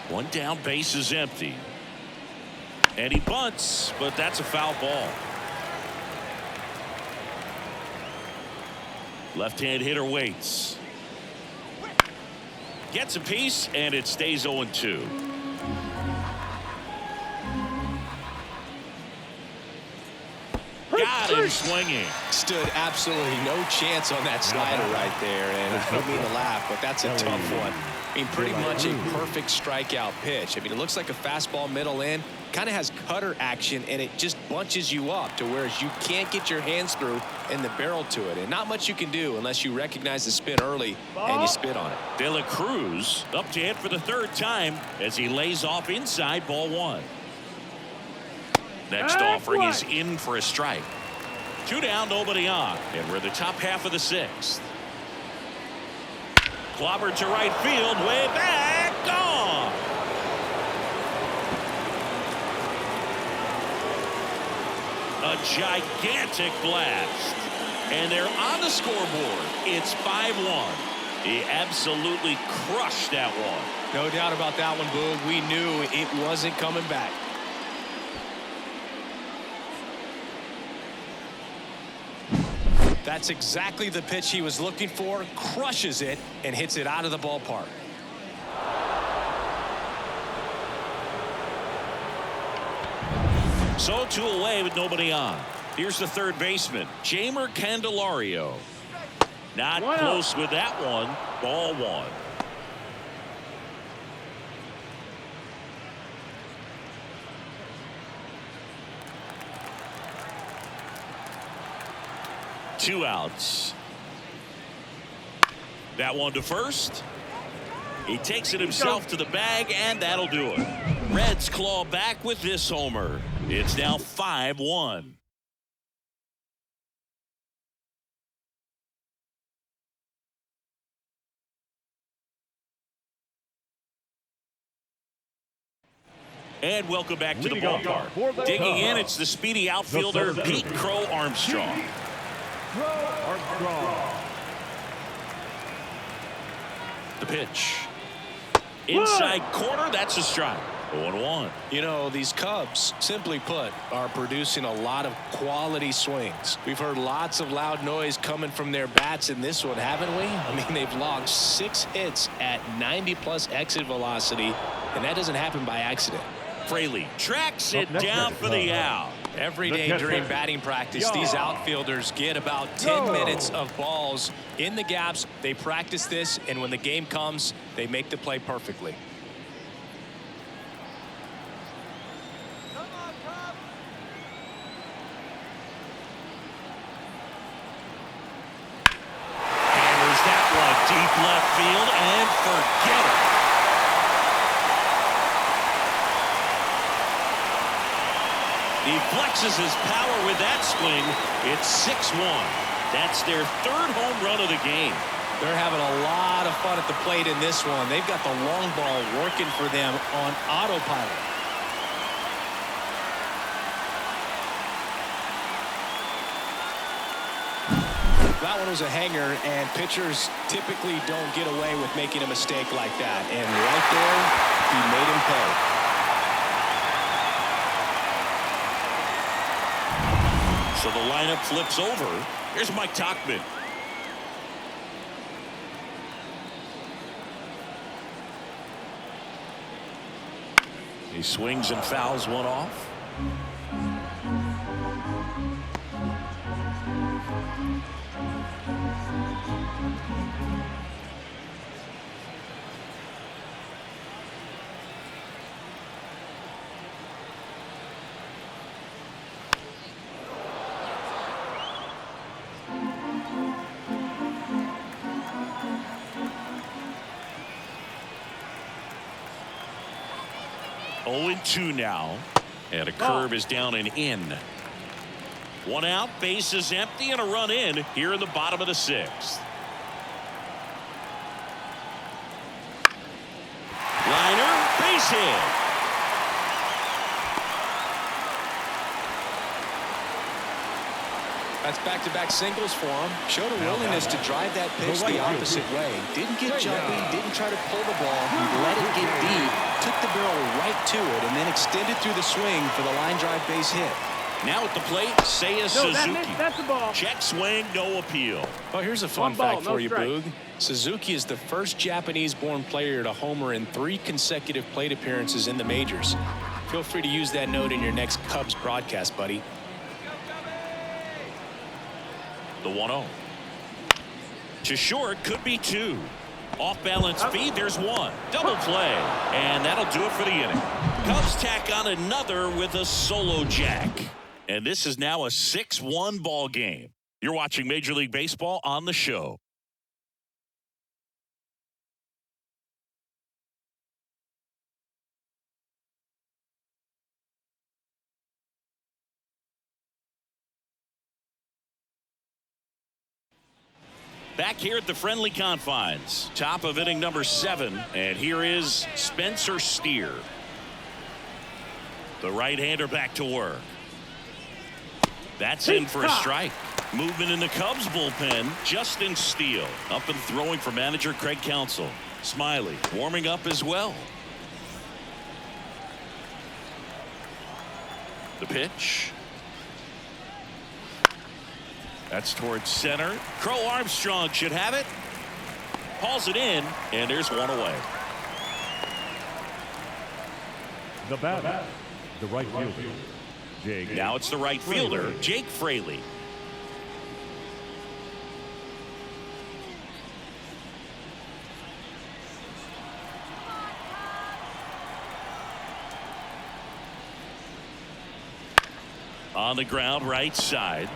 One down, base is empty. And he bunts, but that's a foul ball. Left-hand hitter waits. Gets a piece, and it stays 0-2. Got him swinging. Stood absolutely no chance on that slider right there. And I don't mean to laugh, but that's a tough one. I mean, pretty much a perfect strikeout pitch. I mean, it looks like a fastball middle in. Kind of has cutter action, and it just bunches you up to whereas you can't get your hands through and the barrel to it. And not much you can do unless you recognize the spin early and you spit on it. De La Cruz up to hit for the third time as he lays off inside, ball one. Next offering is in for a strike. 2 down, nobody on. And we're the top half of the 6th. Clobber to right field, way back, gone. A gigantic blast. And they're on the scoreboard. It's 5-1. He absolutely crushed that one. No doubt about that one, Boog. We knew it wasn't coming back. That's exactly the pitch he was looking for. Crushes it and hits it out of the ballpark. So 2 away with nobody on. Here's the third baseman, Jamer Candelario. Not close with that one. Ball one. Two outs. That one to first. He takes it himself to the bag, and that'll do it. Reds claw back with this homer. It's now 5-1. And welcome back to the ballpark. Digging in, it's the speedy outfielder, Pete Crow Armstrong. The pitch. Inside corner, that's a strike. 0-1. You know, these Cubs, simply put, are producing a lot of quality swings. We've heard lots of loud noise coming from their bats in this one, haven't we? I mean, they've logged 6 hits at 90+ exit velocity, and that doesn't happen by accident. Fraley tracks it down for the out. Every day during batting practice, these outfielders get about 10 minutes of balls in the gaps. They practice this, and when the game comes, they make the play perfectly. Hammers that one deep left field, and forget it. He flexes his power with that swing. It's 6-1. That's their 3rd home run of the game. They're having a lot of fun at the plate in this one. They've got the long ball working for them on autopilot. That one was a hanger, and pitchers typically don't get away with making a mistake like that. And right there, he made him pay. So the lineup flips over. Here's Mike Tauchman. He swings and fouls one off. Oh and 2 now, and a curve is down and in. One out, base is empty, and a run in here in the bottom of the 6th. Liner, base hit. That's back-to-back singles for him. Showed a willingness to drive that pitch the opposite way. Didn't get jumpy, didn't try to pull the ball. He let it get deep, took the barrel right to it, and then extended through the swing for the line drive base hit. Now at the plate, Seiya Suzuki. That's the ball. Check swing, no appeal. Well, here's a fun fact for you, Boog. Suzuki is the first Japanese-born player to homer in 3 consecutive plate appearances in the majors. Feel free to use that note in your next Cubs broadcast, buddy. The 1-0. To short, could be 2. Off balance speed, there's 1. Double play, and that'll do it for the inning. Cubs tack on another with a solo jack. And this is now a 6-1 ball game. You're watching Major League Baseball on the show. Back here at the friendly confines, top of inning number 7, and here is Spencer Steer. The right-hander back to work. That's in for a strike. Movement in the Cubs bullpen, Justin Steele up and throwing for manager Craig Counsell. Smiley warming up as well. The pitch. That's towards center. Crow Armstrong should have it. Hauls it in, and there's one away. The batter, the right fielder, Jake. Now it's the right fielder, Jake Fraley. On the ground, right side.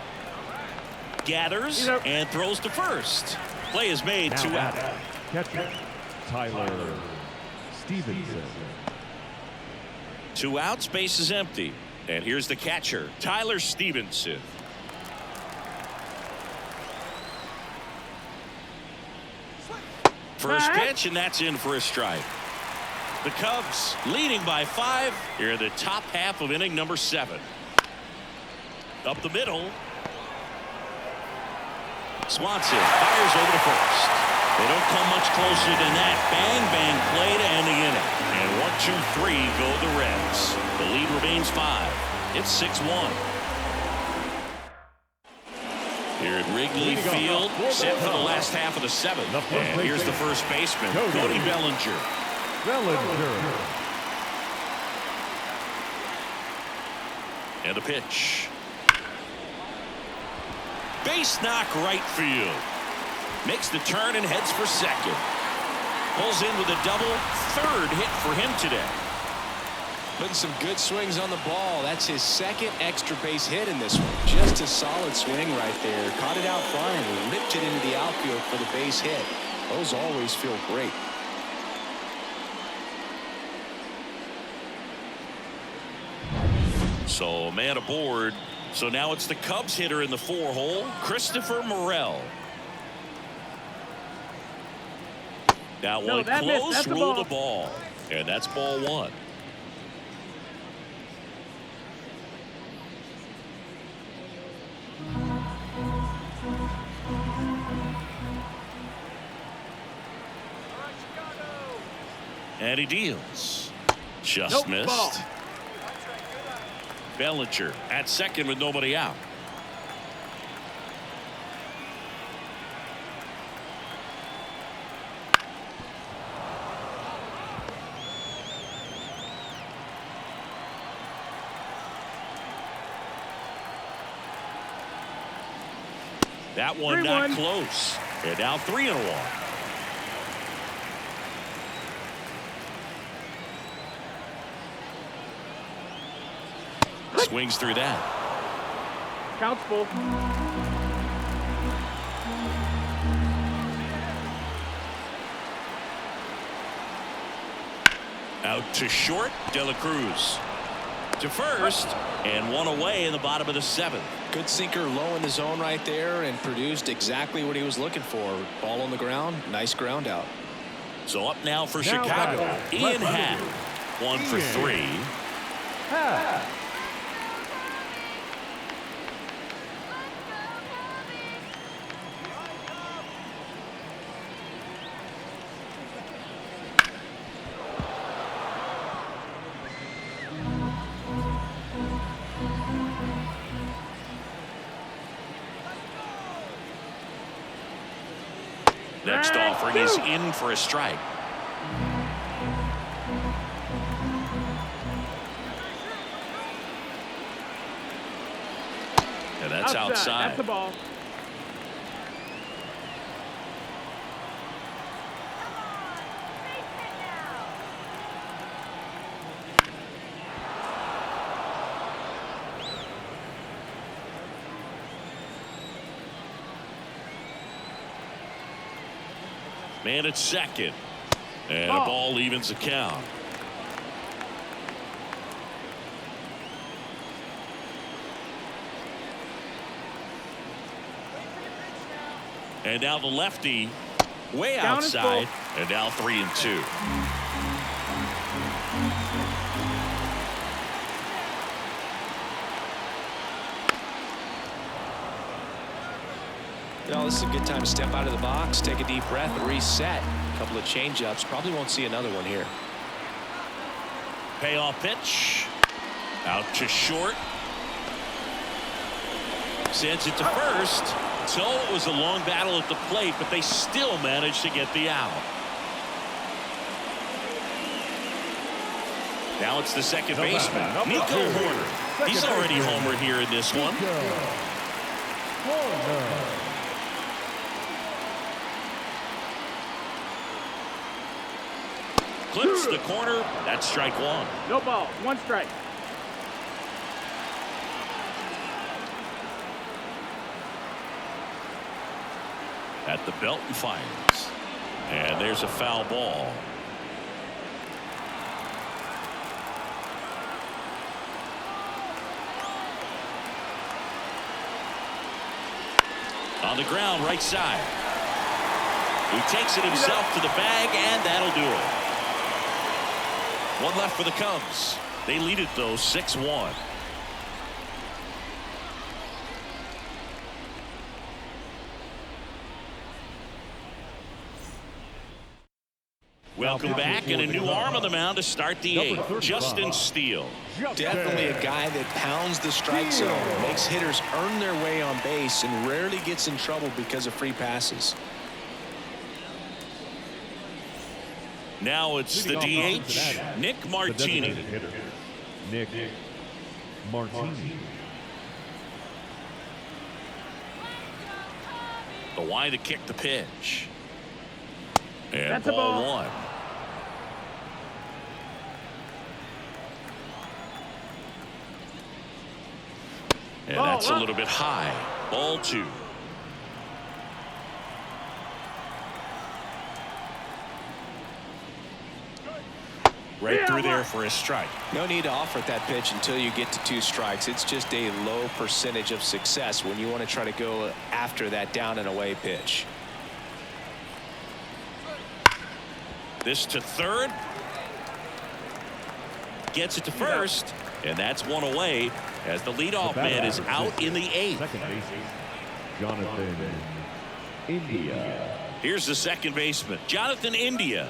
Gathers and throws to first. Play is made, 2 out. Catcher, Tyler Stevenson. 2 outs, base is empty. And here's the catcher, Tyler Stevenson. First pitch, and that's in for a strike. The Cubs leading by 5 here in the top half of inning number 7. Up the middle. Swanson fires over to first. They don't come much closer than that. Bang, bang play to end the inning. And 1, 2, 3 go the Reds. The lead remains 5. It's 6-1. Here at Wrigley Field, set for the last half of the 7th. And here's the first baseman, Cody Bellinger. And the pitch. Base knock right field. Makes the turn and heads for second. Pulls in with a double. 3rd hit for him today. Putting some good swings on the ball. That's his 2nd extra base hit in this one. Just a solid swing right there. Caught it out front and ripped it into the outfield for the base hit. Those always feel great. So man aboard. So now it's the Cubs hitter in the 4-hole, Christopher Morel. That one close, rule the ball. And that's ball 1. And he deals. Just missed. Ball. Bellinger at second with nobody out. That one 3-1. not close. And now 3-1. Swings through that. Counts full. Out to short. De La Cruz to first, and one away in the bottom of the 7th. Good sinker low in the zone right there and produced exactly what he was looking for. Ball on the ground. Nice ground out. So up now for Now Chicago. batting. Ian Happ. 1 for 3. Next offering is in for a strike. And that's outside. That's the ball. Man at second. And a ball evens the count. And now the lefty way Down and outside. And now 3-2. You know, this is a good time to step out of the box, take a deep breath, and reset. A couple of change-ups. Probably won't see another one here. Payoff pitch. Out to short. Sends it to first. So it was a long battle at the plate, but they still managed to get the out. Now it's the second baseman, Nico Horner. He's already homered here in this one. Clips the corner. That's strike one. No ball. 1 strike. At the belt and fires. And there's a foul ball. On the ground, right side. He takes it himself to the bag, and that'll do it. One left for the Cubs. They lead it, though, 6-1. Welcome back, and a new arm on the mound to start the 8th. Justin Steele. Definitely a guy that pounds the strike zone, makes hitters earn their way on base, and rarely gets in trouble because of free passes. Now it's the DH, Nick Martini. Nick Martini. The wide to kick the pitch. And That's a ball ball. 1. And that's a little bit high. Ball 2. Right through there for a strike. No need to offer at that pitch until you get to 2 strikes. It's just a low percentage of success when you want to try to go after that down and away pitch. This to third. Gets it to first. And that's one away as the leadoff man is out in the 8th. Second base, Jonathan India. Here's the second baseman, Jonathan India.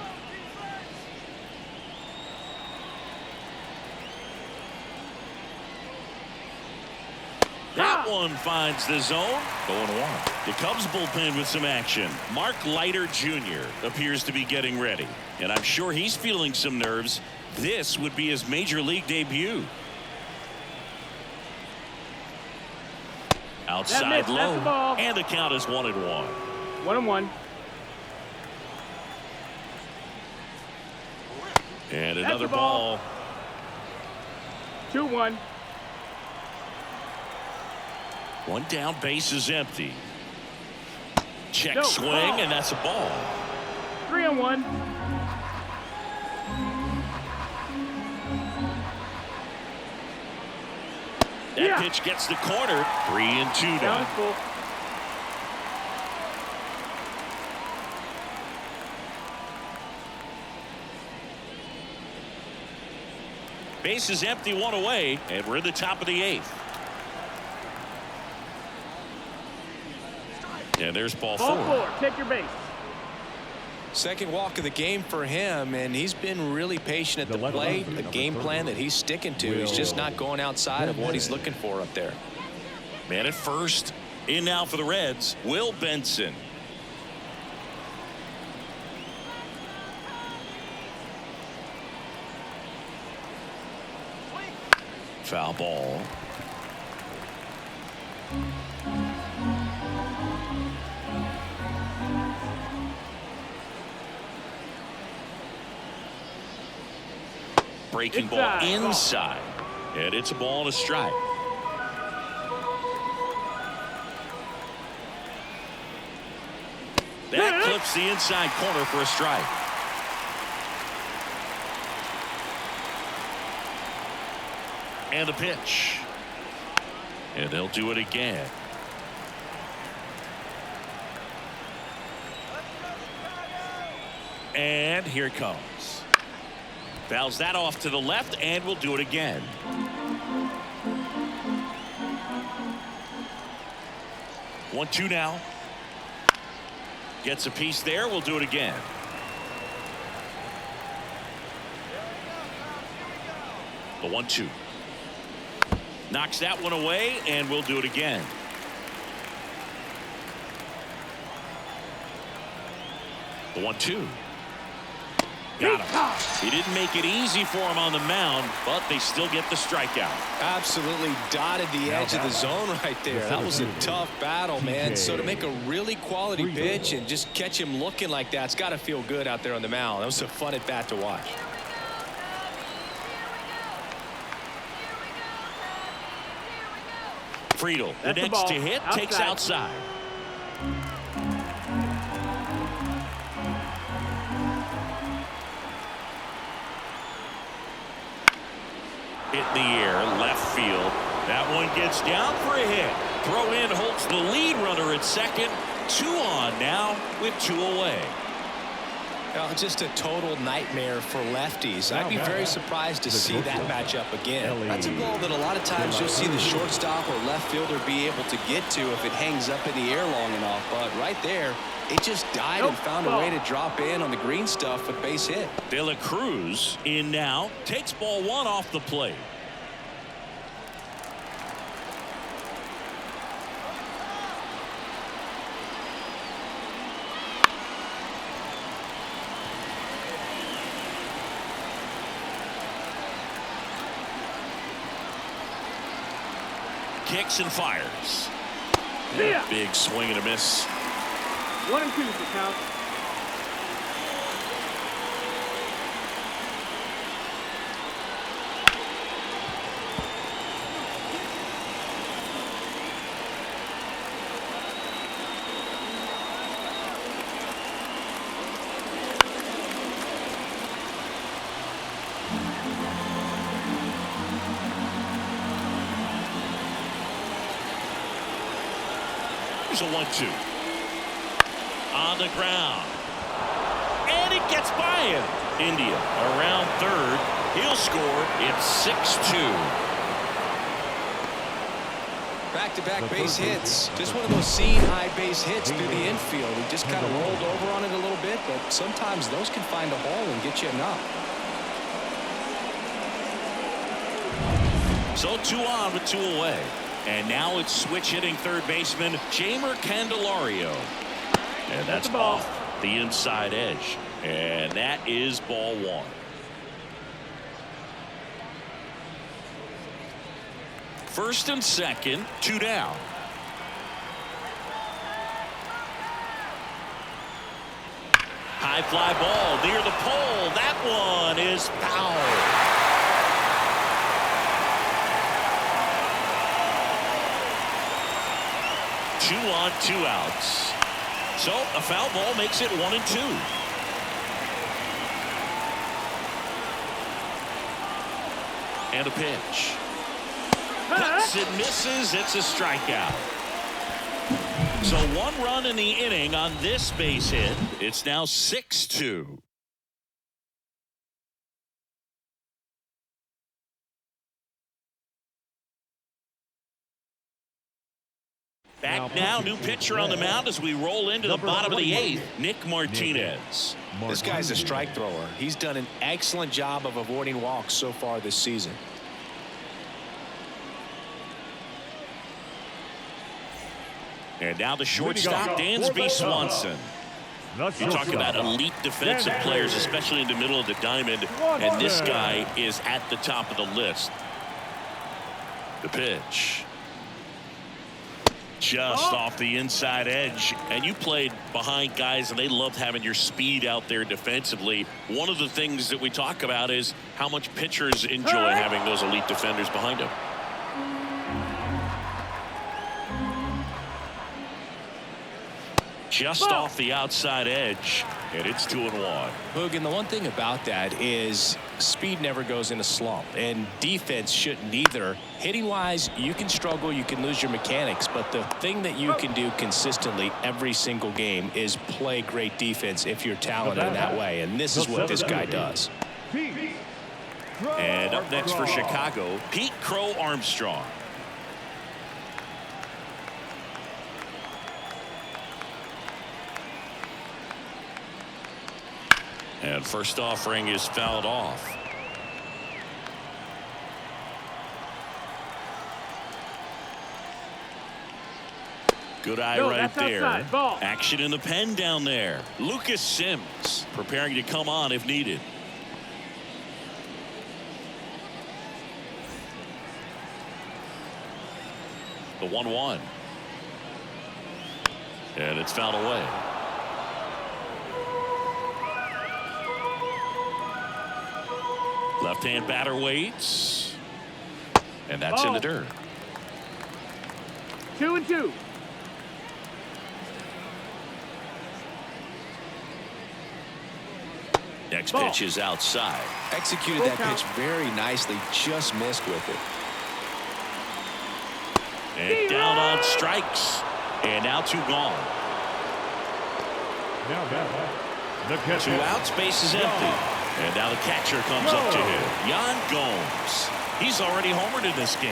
That one finds the zone. Going 1. The Cubs bullpen with some action. Mark Leiter Jr. appears to be getting ready. And I'm sure he's feeling some nerves. This would be his major league debut. Outside That's low, the ball. and the count is 1-1. 1-1. And That's another the ball. ball. 2-1. One down, base is empty. Check No, swing, ball. and that's a ball. 3-1. That pitch gets the corner. 3-2 Down down. is full. Base is empty, one away, and we're in the top of the 8th. And there's ball Ball 4. 4. Take your base. Second walk of the game for him, and he's been really patient at the plate. A game plan that he's sticking to. He's just not going outside of what he's looking for up there. Man at first. In now for the Reds, Will Benson. Foul ball. Breaking ball inside. And it's a ball and a strike. That clips the inside corner for a strike. And a pitch. And they'll do it again. And here it comes. Fouls that off to the left, and we'll do it again. One, two now. Gets a piece there. We'll do it again. The 1-2. Knocks that one away, and we'll do it again. The 1-2. Got him. He didn't make it easy for him on the mound, but they still get the strikeout. Absolutely dotted the edge of the zone right there. That was a tough battle, man. So to make a really quality pitch and just catch him looking like that, it's got to feel good out there on the mound. That was a fun at bat to watch. Friedel, the That's the next ball. to hit, takes outside. Hit in the air, left field. That one gets down for a hit. Throw in holds the lead runner at second. 2 on now with 2 away. Just a total nightmare for lefties. I'd be very surprised to see that matchup again. That's a ball that a lot of times you'll see the shortstop or left fielder be able to get to if it hangs up in the air long enough. But right there, it just died and found a way to drop in on the green stuff with base hit. De La Cruz in now. Takes ball 1 off the plate. Kicks and fires. Yeah. Big swing and a miss. 1-2 for count. Here's a 1-2. On the ground. And it gets by him. India around third. He'll score. It's 6-2. Back-to-back base hits. Just one of those seeing-high base hits through the infield. He just kind of rolled over on it a little bit, but sometimes those can find a hole and get you a knock. So 2 on with 2 away. And now it's switch hitting third baseman Jamer Candelario. And that's off the inside edge. And that is ball 1. First and second, 2 down. High fly ball near the pole. That one is foul. Two on, 2 outs. So a foul ball makes it 1-2. And a pitch. Cuts and misses. It's a strikeout. So 1 run in the inning on this base hit. It's now 6-2. Back now, new pitcher on the mound as we roll into the bottom of the 8th. Nick Martinez. This guy's a strike thrower. He's done an excellent job of avoiding walks so far this season. And now the shortstop, Dansby Swanson. You talk about elite defensive players, especially in the middle of the diamond, and this guy is at the top of the list. The pitch. Just off the inside edge. And you played behind guys, and they loved having your speed out there defensively. One of the things that we talk about is how much pitchers enjoy having those elite defenders behind them. Just off the outside edge, and it's 2-1. Hoog, and the one thing about that is speed never goes in a slump, and defense shouldn't either. Hitting wise, you can struggle, you can lose your mechanics, but the thing that you can do consistently every single game is play great defense if you're talented in that way, and this is what this guy does. And up next for Chicago, Pete Crow Armstrong. And first offering is fouled off. Good eye right there. Action in the pen down there. Lucas Sims preparing to come on if needed. The 1-1. And it's fouled away. Left-hand batter waits. And that's in the dirt. 2-2. Next pitch is outside. Executed that pitch very nicely, just missed with it. And down on strikes. And now 2 gone. Two outs, base is empty. And now the catcher comes up to him. Yan Gomes. He's already homered in this game.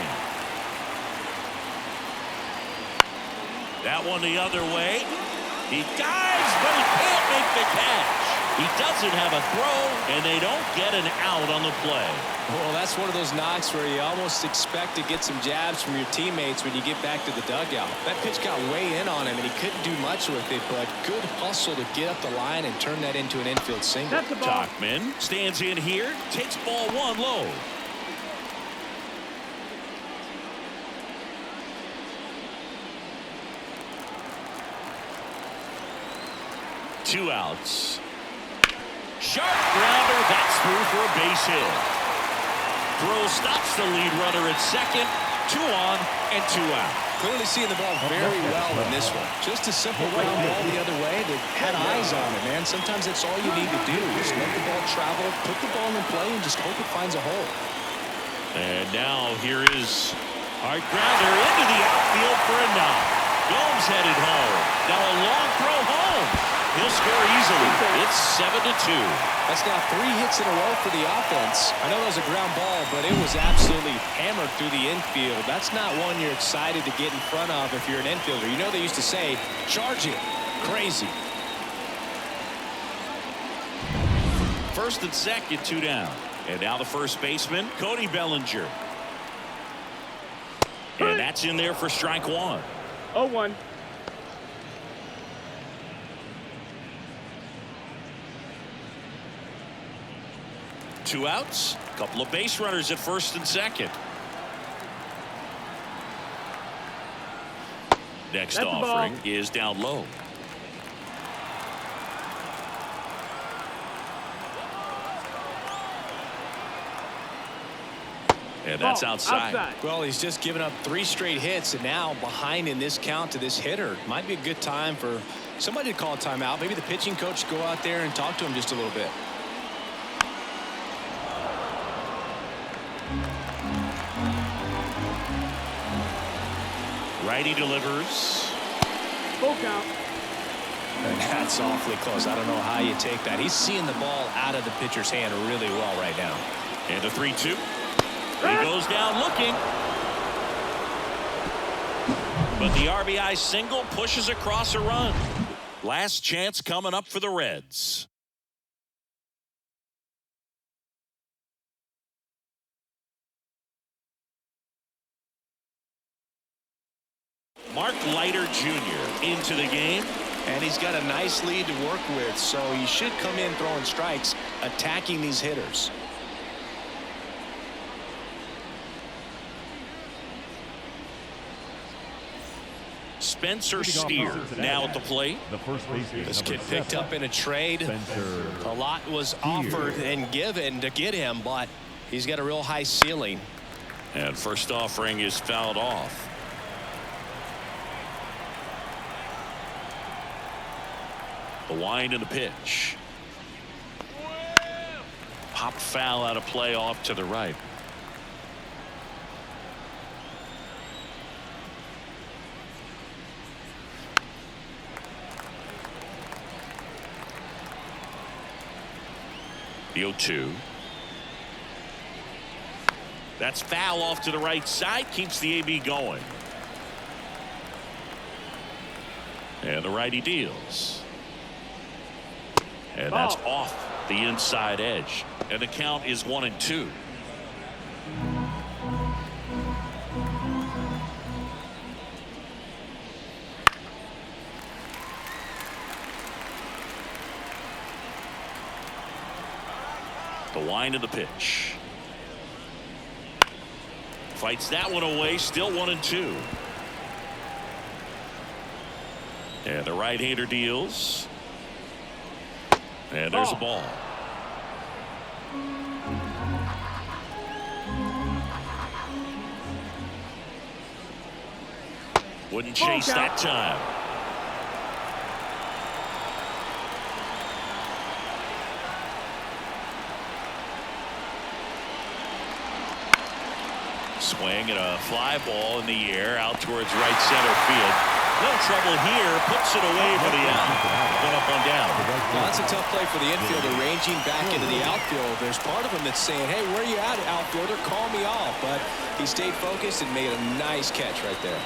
That one the other way. He dives, but he can't make the catch. He doesn't have a throw, and they don't get an out on the play. Well, that's one of those knocks where you almost expect to get some jabs from your teammates when you get back to the dugout. That pitch got way in on him, and he couldn't do much with it, but good hustle to get up the line and turn that into an infield single. Tachman stands in here, takes ball 1 low. Two outs. Sharp grounder, that's through for a base hit. Throw stops the lead runner at second. 2 on and 2 out. Clearly seeing the ball very well in this one. Just a simple ground ball the other way that had eyes on it, man. Sometimes that's all you need to do. Just let the ball travel, put the ball in play, and just hope it finds a hole. And now here is hard grounder into the outfield for a knock. Gomes headed home. Now a long throw home. He'll score easily. It's 7-2. That's now 3 hits in a row for the offense. I know that was a ground ball, but it was absolutely hammered through the infield. That's not one you're excited to get in front of if you're an infielder. You know they used to say, charge it. Crazy. First and second, 2 down. And now the first baseman, Cody Bellinger. And that's in there for strike 1. 0-1. Two outs, a couple of base runners at first and second. Next offering is down low. And that's Ball, outside. Well, he's just given up 3 straight hits, and now behind in this count to this hitter. Might be a good time for somebody to call a timeout. Maybe the pitching coach go out there and talk to him just a little bit. Righty delivers. Full count. And that's awfully close. I don't know how you take that. He's seeing the ball out of the pitcher's hand really well right now. And a 3-2. He goes down looking. But the RBI single pushes across a run. Last chance coming up for the Reds. Mark Leiter Jr. into the game. And he's got a nice lead to work with, so he should come in throwing strikes, attacking these hitters. Spencer Steer now at the plate. The first baseman. This kid picked up in a trade. Spencer. A lot was offered and given to get him, but he's got a real high ceiling. And first offering is fouled off. The wind and the pitch. Pop foul out of play off to the right. The 0-2. That's foul off to the right side. Keeps the AB going. And the righty deals. And that's off the inside edge. And the count is 1-2. The wind of the pitch. Fights that one away. Still 1-2. And the right-hander deals. And there's a ball. Wouldn't chase that time. Swing and a fly ball in the air out towards right center field. No trouble here. Puts it away for the out. One up, one down. Well, that's a tough play for the infielder, ranging back into the outfield. There's part of him that's saying, hey, where are you at, outfielder? Call me off. But he stayed focused and made a nice catch right there.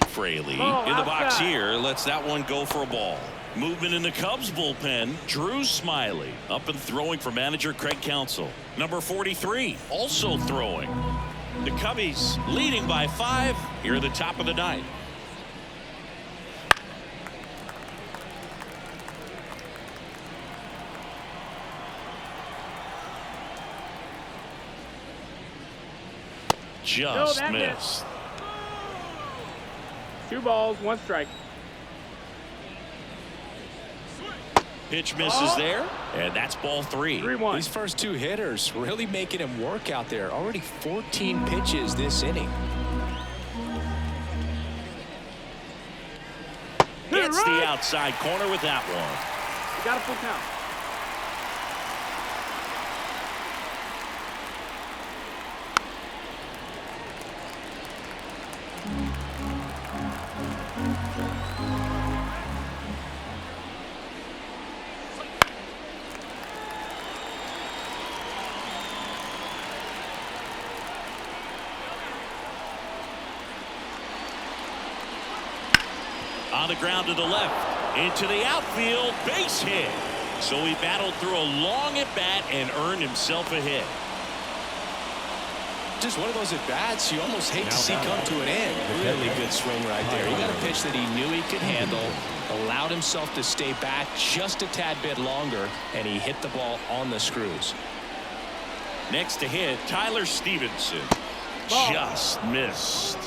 Fraley in the box here lets that one go for a ball. Movement in the Cubs bullpen. Drew Smiley up and throwing for manager Craig Counsell. Number 43 also throwing. The Cubbies leading by 5 here at the top of the 9th. Just missed. 2 balls, 1 strike. Pitch misses there, and that's ball 3. 3-1. These first 2 hitters really making him work out there. Already 14 pitches this inning. Gets the outside corner with that one. You got a full count. On the ground to the left, into the outfield, base hit. So he battled through a long at bat and earned himself a hit. Just one of those at bats you almost hate to see come to an end. Really good swing right there. He got a pitch that he knew he could handle, allowed himself to stay back just a tad bit longer, and he hit the ball on the screws. Next to hit, Tyler Stevenson. Just missed.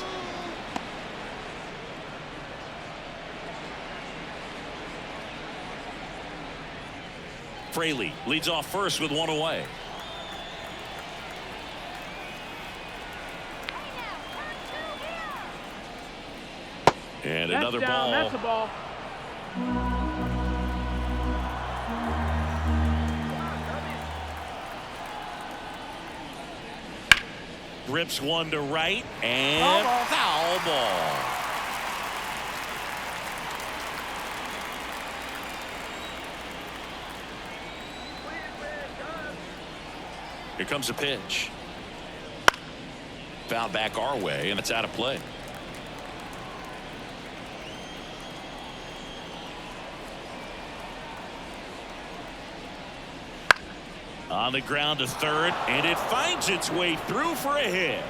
Fraley leads off first with one away. And That's another down. ball. That's a ball. Rips one to right and foul ball. Here comes a pitch. Foul back our way, and it's out of play. On the ground to third, and it finds its way through for a hit.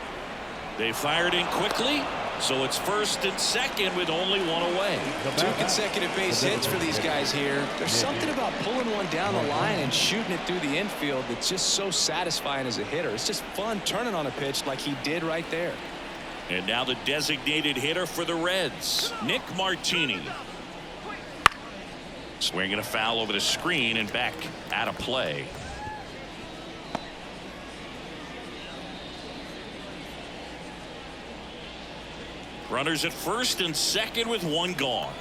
They fired in quickly, so it's first and second with only one away. 2 consecutive base hits for these guys here. There's something about pulling one down the line and shooting it through the infield that's just so satisfying as a hitter. It's just fun turning on a pitch like he did right there. And now the designated hitter for the Reds, Nick Martini. Swinging a foul over the screen and back out of play. Runners at first and second with one gone.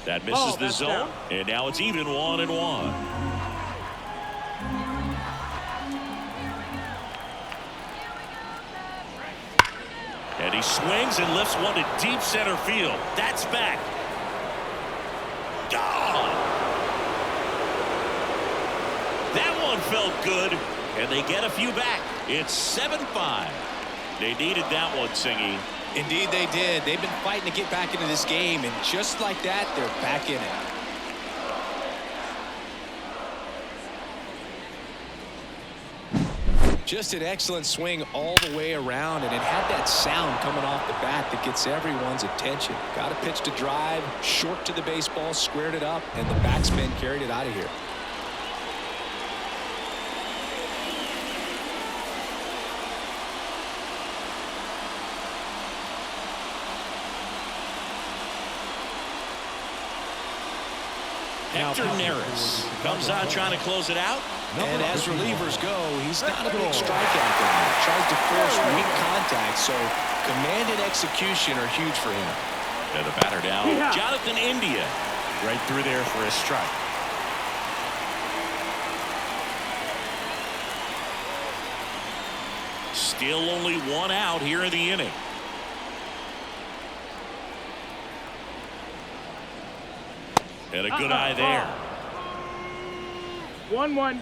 That misses the zone, down. and now it's even 1-1. And he swings and lifts one to deep center field. That's back. Gone. That one felt good, and they get a few back. It's 7-5. They needed that one, Singy. Indeed they did. They've been fighting to get back into this game, and just like that, they're back in it. Just an excellent swing all the way around, and it had that sound coming off the bat that gets everyone's attention. Got a pitch to drive, short to the baseball, squared it up, and the backspin carried it out of here. Hector Neris comes on trying to close it out. And as relievers go, he's not a big strikeout guy. Tries to force weak contact, so command and execution are huge for him. And the batter now, Jonathan India, right through there for a strike. Still only one out here in the inning. And a good eye there. 1-1.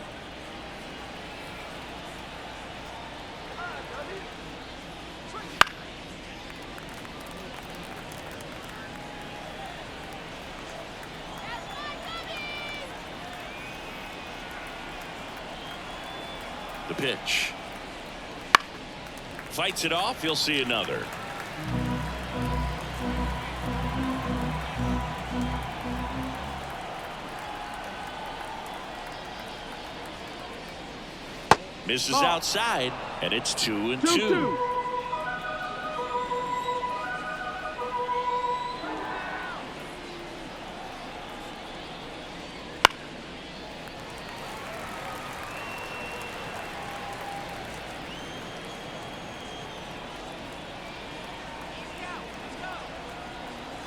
The pitch. Fights it off. You'll see another. Misses outside, and it's 2-2.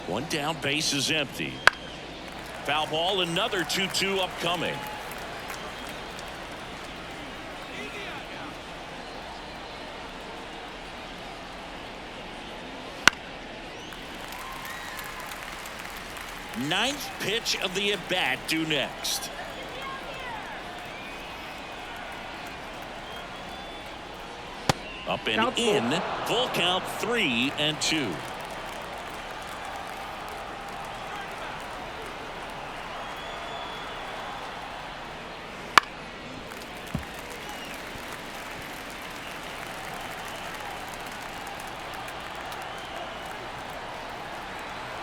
One down, base is empty. Foul ball, another 2-2 upcoming. Ninth pitch of the at-bat due next. Up and Count in. Full count, 3-2.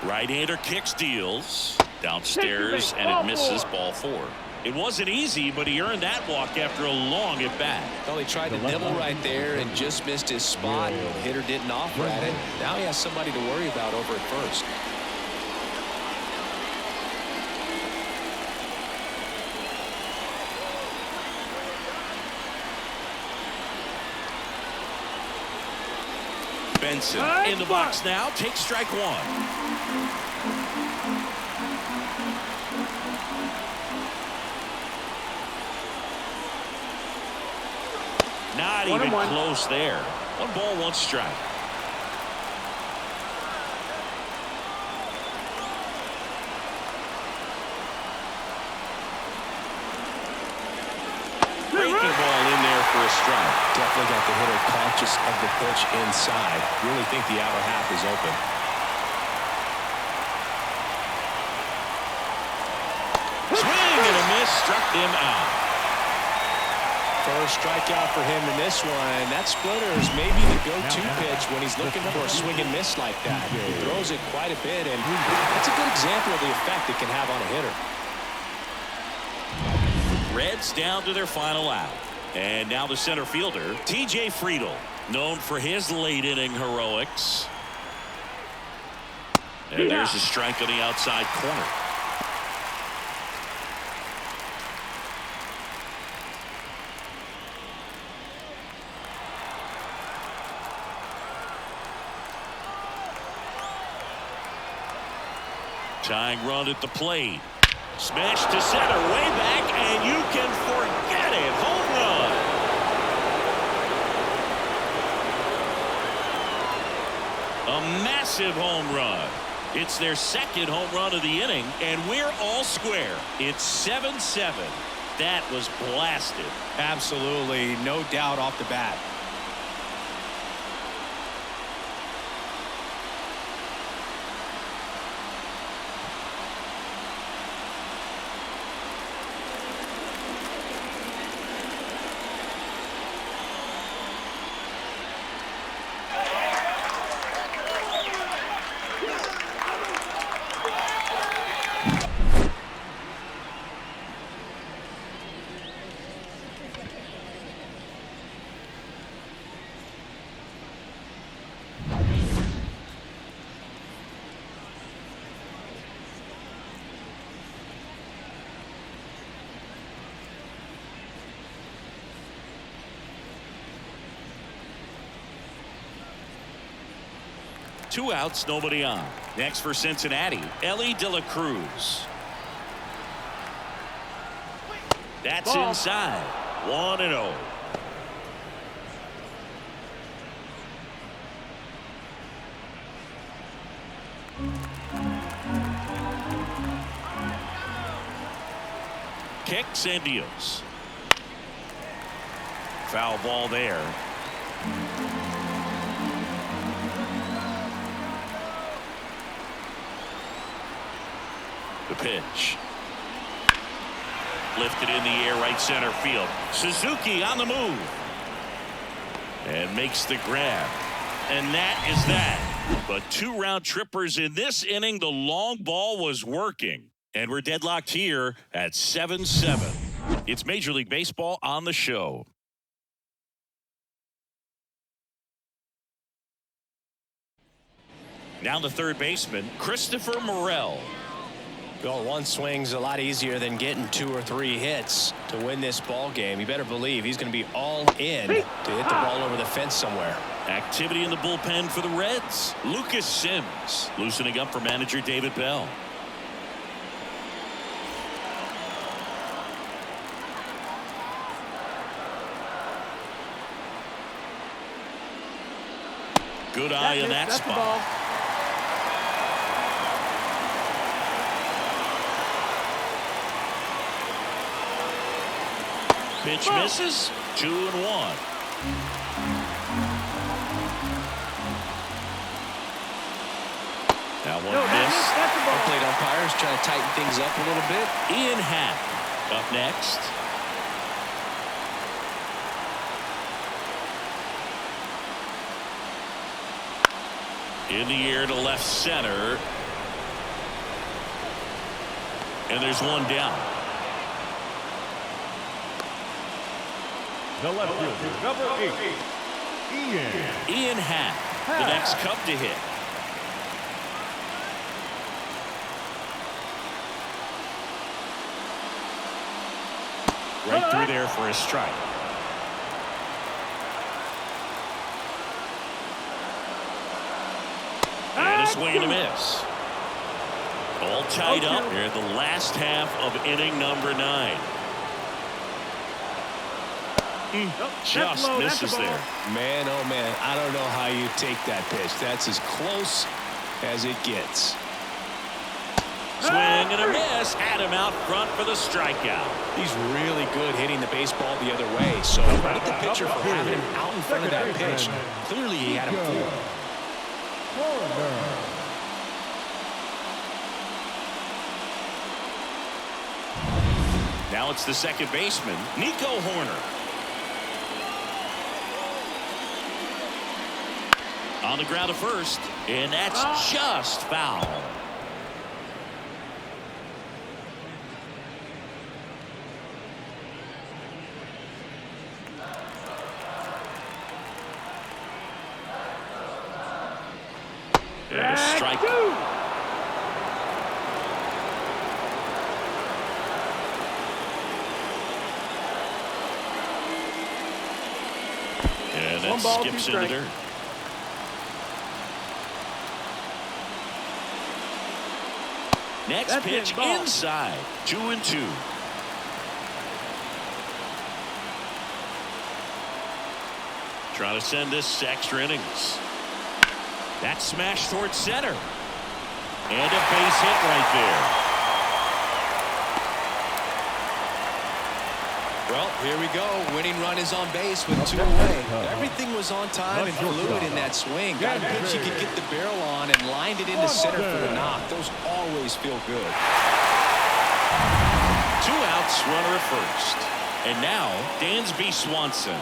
Right-hander kicks, deals downstairs, and it misses. Ball 4. It wasn't easy, but he earned that walk after a long at-bat. Well, he tried to nibble right there and just missed his spot. The hitter didn't offer at it. Now he has somebody to worry about over at first. Benson in the box now. Takes strike one. Not even close there. 1 ball, 1 strike. Breaking ball in there for a strike. Definitely got the hitter conscious of the pitch inside. Really think the outer half is open. Swing and a miss. Struck him out. First strikeout for him in this one. That splitter is maybe the go-to pitch when he's looking for a swing and miss like that. He throws it quite a bit, and that's a good example of the effect it can have on a hitter. Reds down to their final out. And now the center fielder, T.J. Friedl, known for his late-inning heroics. And there's a strike on the outside corner. Tying run at the plate. Smash to center, way back, and you can forget it. Home run. A massive home run. It's their second home run of the inning, and we're all square. It's 7-7. That was blasted. Absolutely, no doubt off the bat. Two outs, nobody on. Next for Cincinnati, Ellie De La Cruz. That's inside. 1-0. Kicks and deals. Foul ball there. The pitch. Lifted in the air, right center field. Suzuki on the move. And makes the grab. And that is that. But 2 round trippers in this inning. The long ball was working. And we're deadlocked here at 7-7. It's Major League Baseball on the show. Now the third baseman, Christopher Morel. Well, one swing's a lot easier than getting 2 or 3 hits to win this ball game. You better believe he's going to be all in to hit the ball over the fence somewhere. Activity in the bullpen for the Reds. Lucas Sims loosening up for manager David Bell. Good eye in that spot. Pitch misses. 2-1. Now one miss. Plate umpires trying to tighten things up a little bit. Ian Happ up next. In the air to left center. And there's one down. The left fielder, number 8, Ian Happ, the next Cub to hit. Right through there for a strike. And a swing and a miss. All tied up here in the last half of inning number 9. Just misses there. Man, oh man, I don't know how you take that pitch. That's as close as it gets. Swing and a miss. Had him out front for the strikeout. He's really good hitting the baseball the other way. So credit the pitcher for having him out in front of that pitch. Clearly he had him fooled. Now it's the second baseman, Nico Horner. On the ground to first, and that's just foul. And a strike. And that skips into dirt. Next pitch inside. 2-2. Trying to send this to extra innings. That smash towards center. And a base hit right there. Well, here we go. Winning run is on base with 2 away. Everything was on time and fluid in that swing. Got a pitch you could get the barrel on and lined it into center for the knock. Those always feel good. 2 outs, runner at first. And now, Dansby Swanson.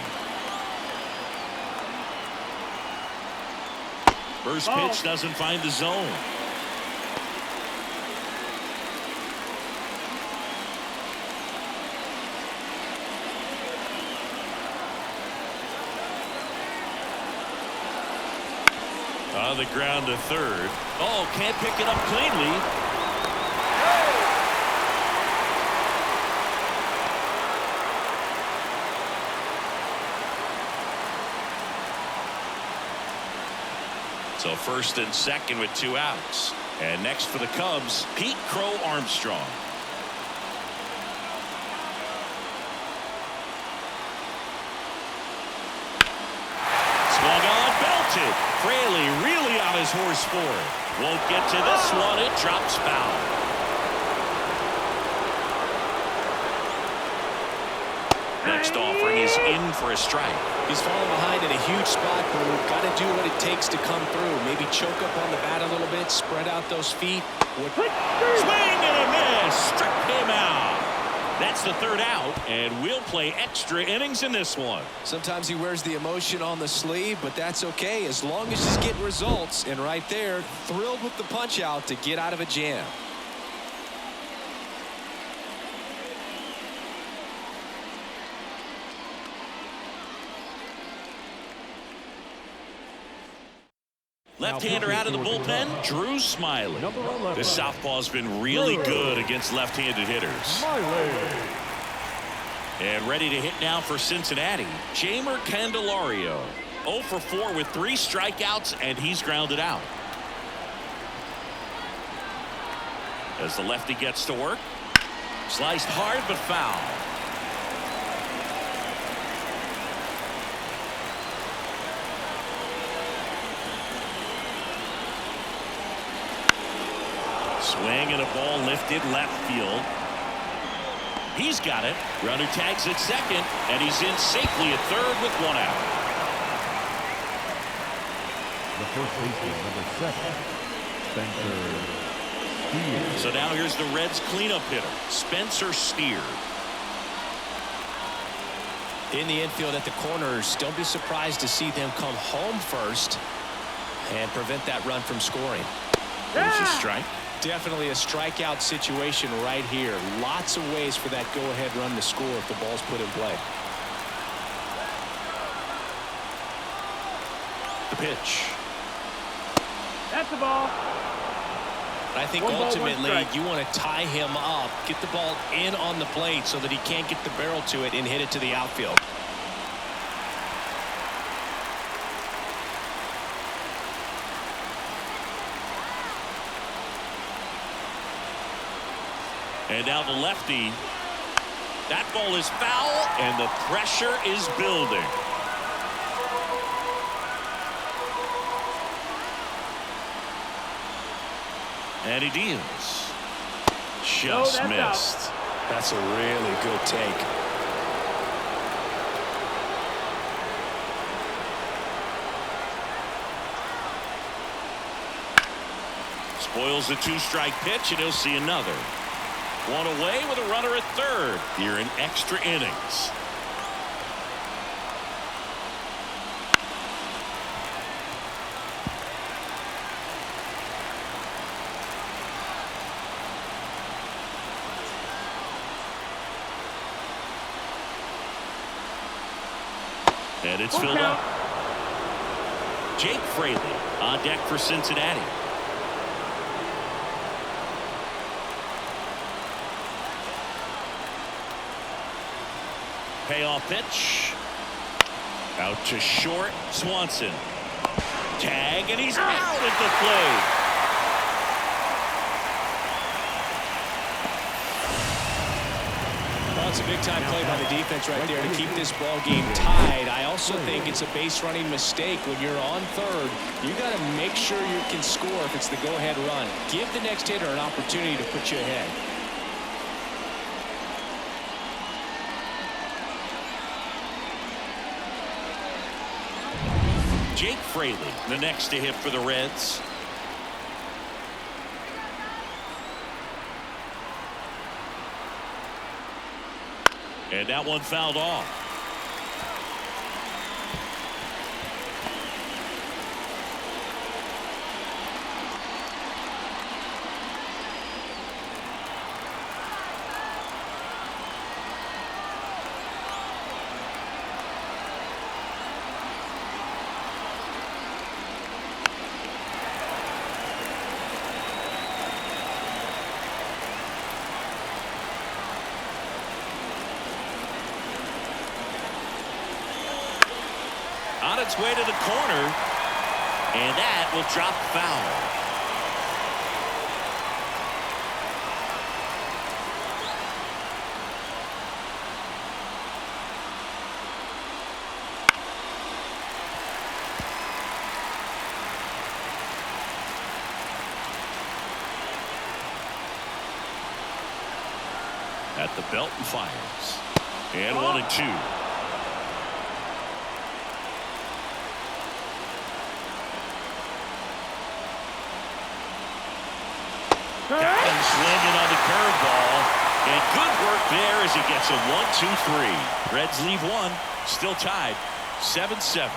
First pitch doesn't find the zone. On the ground to third. Oh, can't pick it up cleanly. So first and second with 2 outs. And next for the Cubs, Pete Crow Armstrong. Swung on, belted. Fraley really on his horse for it. Won't get to this one. It drops foul. Next offering is in for a strike. He's falling behind in a huge spot, but we've got to do what it takes to come through. Maybe choke up on the bat a little bit, spread out those feet. Swing and a miss. Struck him out. That's the 3rd out, and we'll play extra innings in this one. Sometimes he wears the emotion on the sleeve, but that's okay as long as he's getting results. And right there, thrilled with the punch out to get out of a jam. Left-hander out of the bullpen, Drew Smiley. The southpaw's been really good against left-handed hitters. And ready to hit now for Cincinnati, Jeimer Candelario. 0 for 4 with 3 strikeouts, and he's grounded out. As the lefty gets to work, sliced hard but foul. Swing and a ball lifted left field. He's got it. Runner tags at second, and he's in safely at third with 1 out. the first baseman, number 7, Spencer Steer. So now here's the Reds cleanup hitter, Spencer Steer. In the infield at the corners, don't be surprised to see them come home first and prevent that run from scoring. There's a strike. Definitely a strikeout situation right here. Lots of ways for that go-ahead run to score if the ball's put in play. the pitch. That's the ball. I think One ball, one ultimately strike. you want to tie him up, get the ball in on the plate so that he can't get the barrel to it and hit it to the outfield. And now the lefty. That ball is foul, and the pressure is building. And he deals. Just that's missed. That's a really good take. Spoils the two-strike pitch, and he'll see another. One away with a runner at third here in extra innings. And it's filled up. Jake Fraley on deck for Cincinnati. Payoff pitch. Out to short. Swanson. Tag, and he's out at the plate. Well, it's a big-time play by the defense right there to keep this ball game tied. I also think it's a base-running mistake. When you're on third, you got to make sure you can score if it's the go-ahead run. Give the next hitter an opportunity to put you ahead. Jake Fraley, the next to hit for the Reds. And that one fouled off. On its way to the corner, and that will drop foul. At the belt and fires. And 1-2. Got him swinging on the curveball. And good work there as he gets a 1-2-3. Reds leave one. Still tied. 7-7.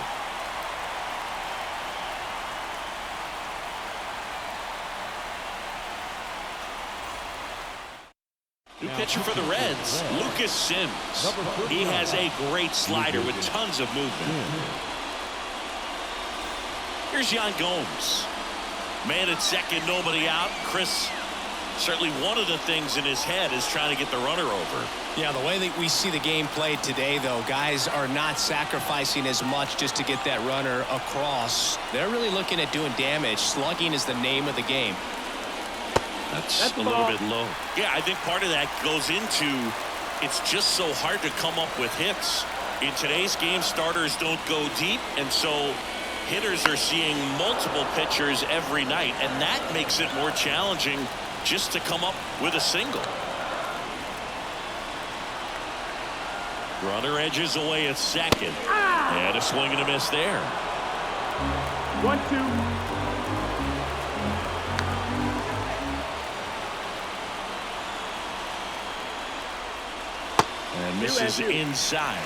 New pitcher for the Reds, Lucas Sims. He has a great slider with tons of movement. Here's Yan Gomes. Man at second, nobody out. Chris, certainly one of the things in his head is trying to get the runner over. Yeah, the way that we see the game played today, though, guys are not sacrificing as much just to get that runner across. They're really looking at doing damage. Slugging is the name of the game. That's a little bit low. Yeah, I think part of that goes into it's just so hard to come up with hits. In today's game, starters don't go deep, and so hitters are seeing multiple pitchers every night, and that makes it more challenging just to come up with a single. Runner edges away at second. And a swing and a miss there. 1-2. And misses inside.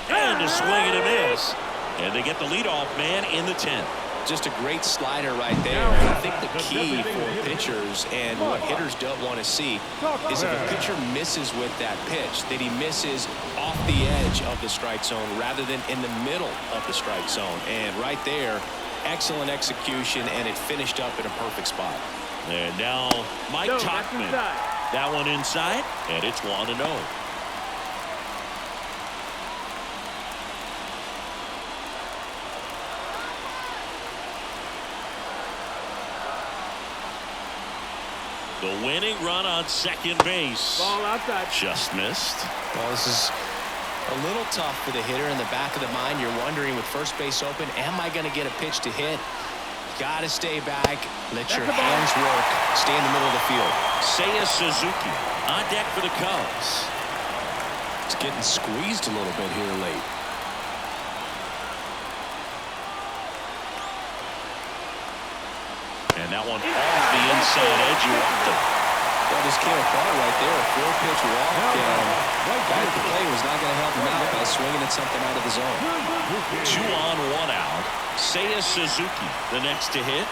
And a swing and a miss. And they get the leadoff man in the 10th. just a great slider right there. And I think the key for pitchers and what hitters don't want to see is if a pitcher misses with that pitch, that he misses off the edge of the strike zone rather than in the middle of the strike zone. And right there, excellent execution, and it finished up in a perfect spot. And now Mike Tauchman. That one inside, and it's 1-0. The winning run on second base. Ball outside. Just missed. Well, this is a little tough for the hitter in the back of the mind. You're wondering with first base open, am I going to get a pitch to hit? Got to stay back. Let your hands work. Stay in the middle of the field. Seiya Suzuki on deck for the Cubs. It's getting squeezed a little bit here late. And that one off the inside edge. You want them. That just came apart right there. A 4-pitch walk. Guy at the plate was not going to help him out by swinging at something out of the zone. 2 on, 1 out. Seiya Suzuki, the next to hit.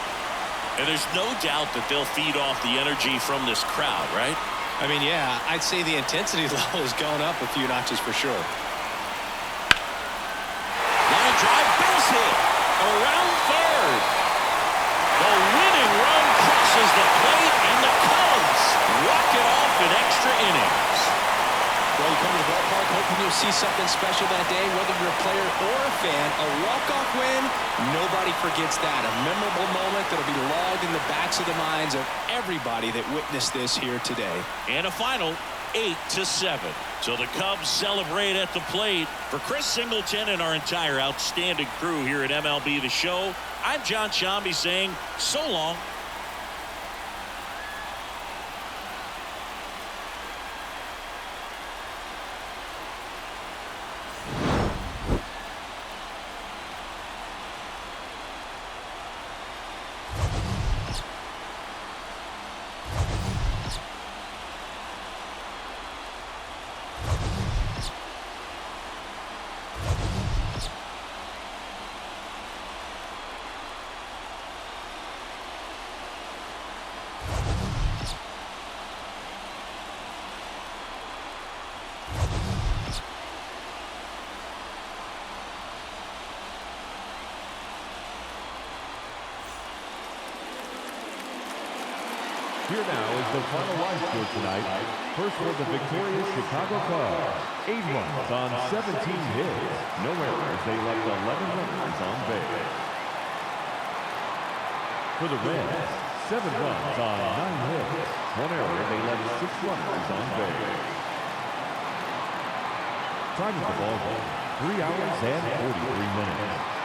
And there's no doubt that they'll feed off the energy from this crowd, right? I mean, yeah, I'd say the intensity level has gone up a few notches for sure. Line drive, base hit. Around third. The winning run crosses the plate, and the Cubs walk it off in extra innings. Well, you come to the ballpark hoping you'll see something special that day, whether you're a player or a fan. A walk-off win, nobody forgets that. A memorable moment that'll be logged in the backs of the minds of everybody that witnessed this here today. And a final 8-7. So the Cubs celebrate at the plate. For Chris Singleton and our entire outstanding crew here at MLB The Show, I'm John Shambi saying so long. Here now is the final line score tonight. First for the victorious Chicago Cubs. 8 runs on 17 hits. No errors. They left 11 runners on base. For the Reds, 7 runs on 9 hits. 1 error. They left 6 runners on base. Time of the ball game, 3 hours and 43 minutes.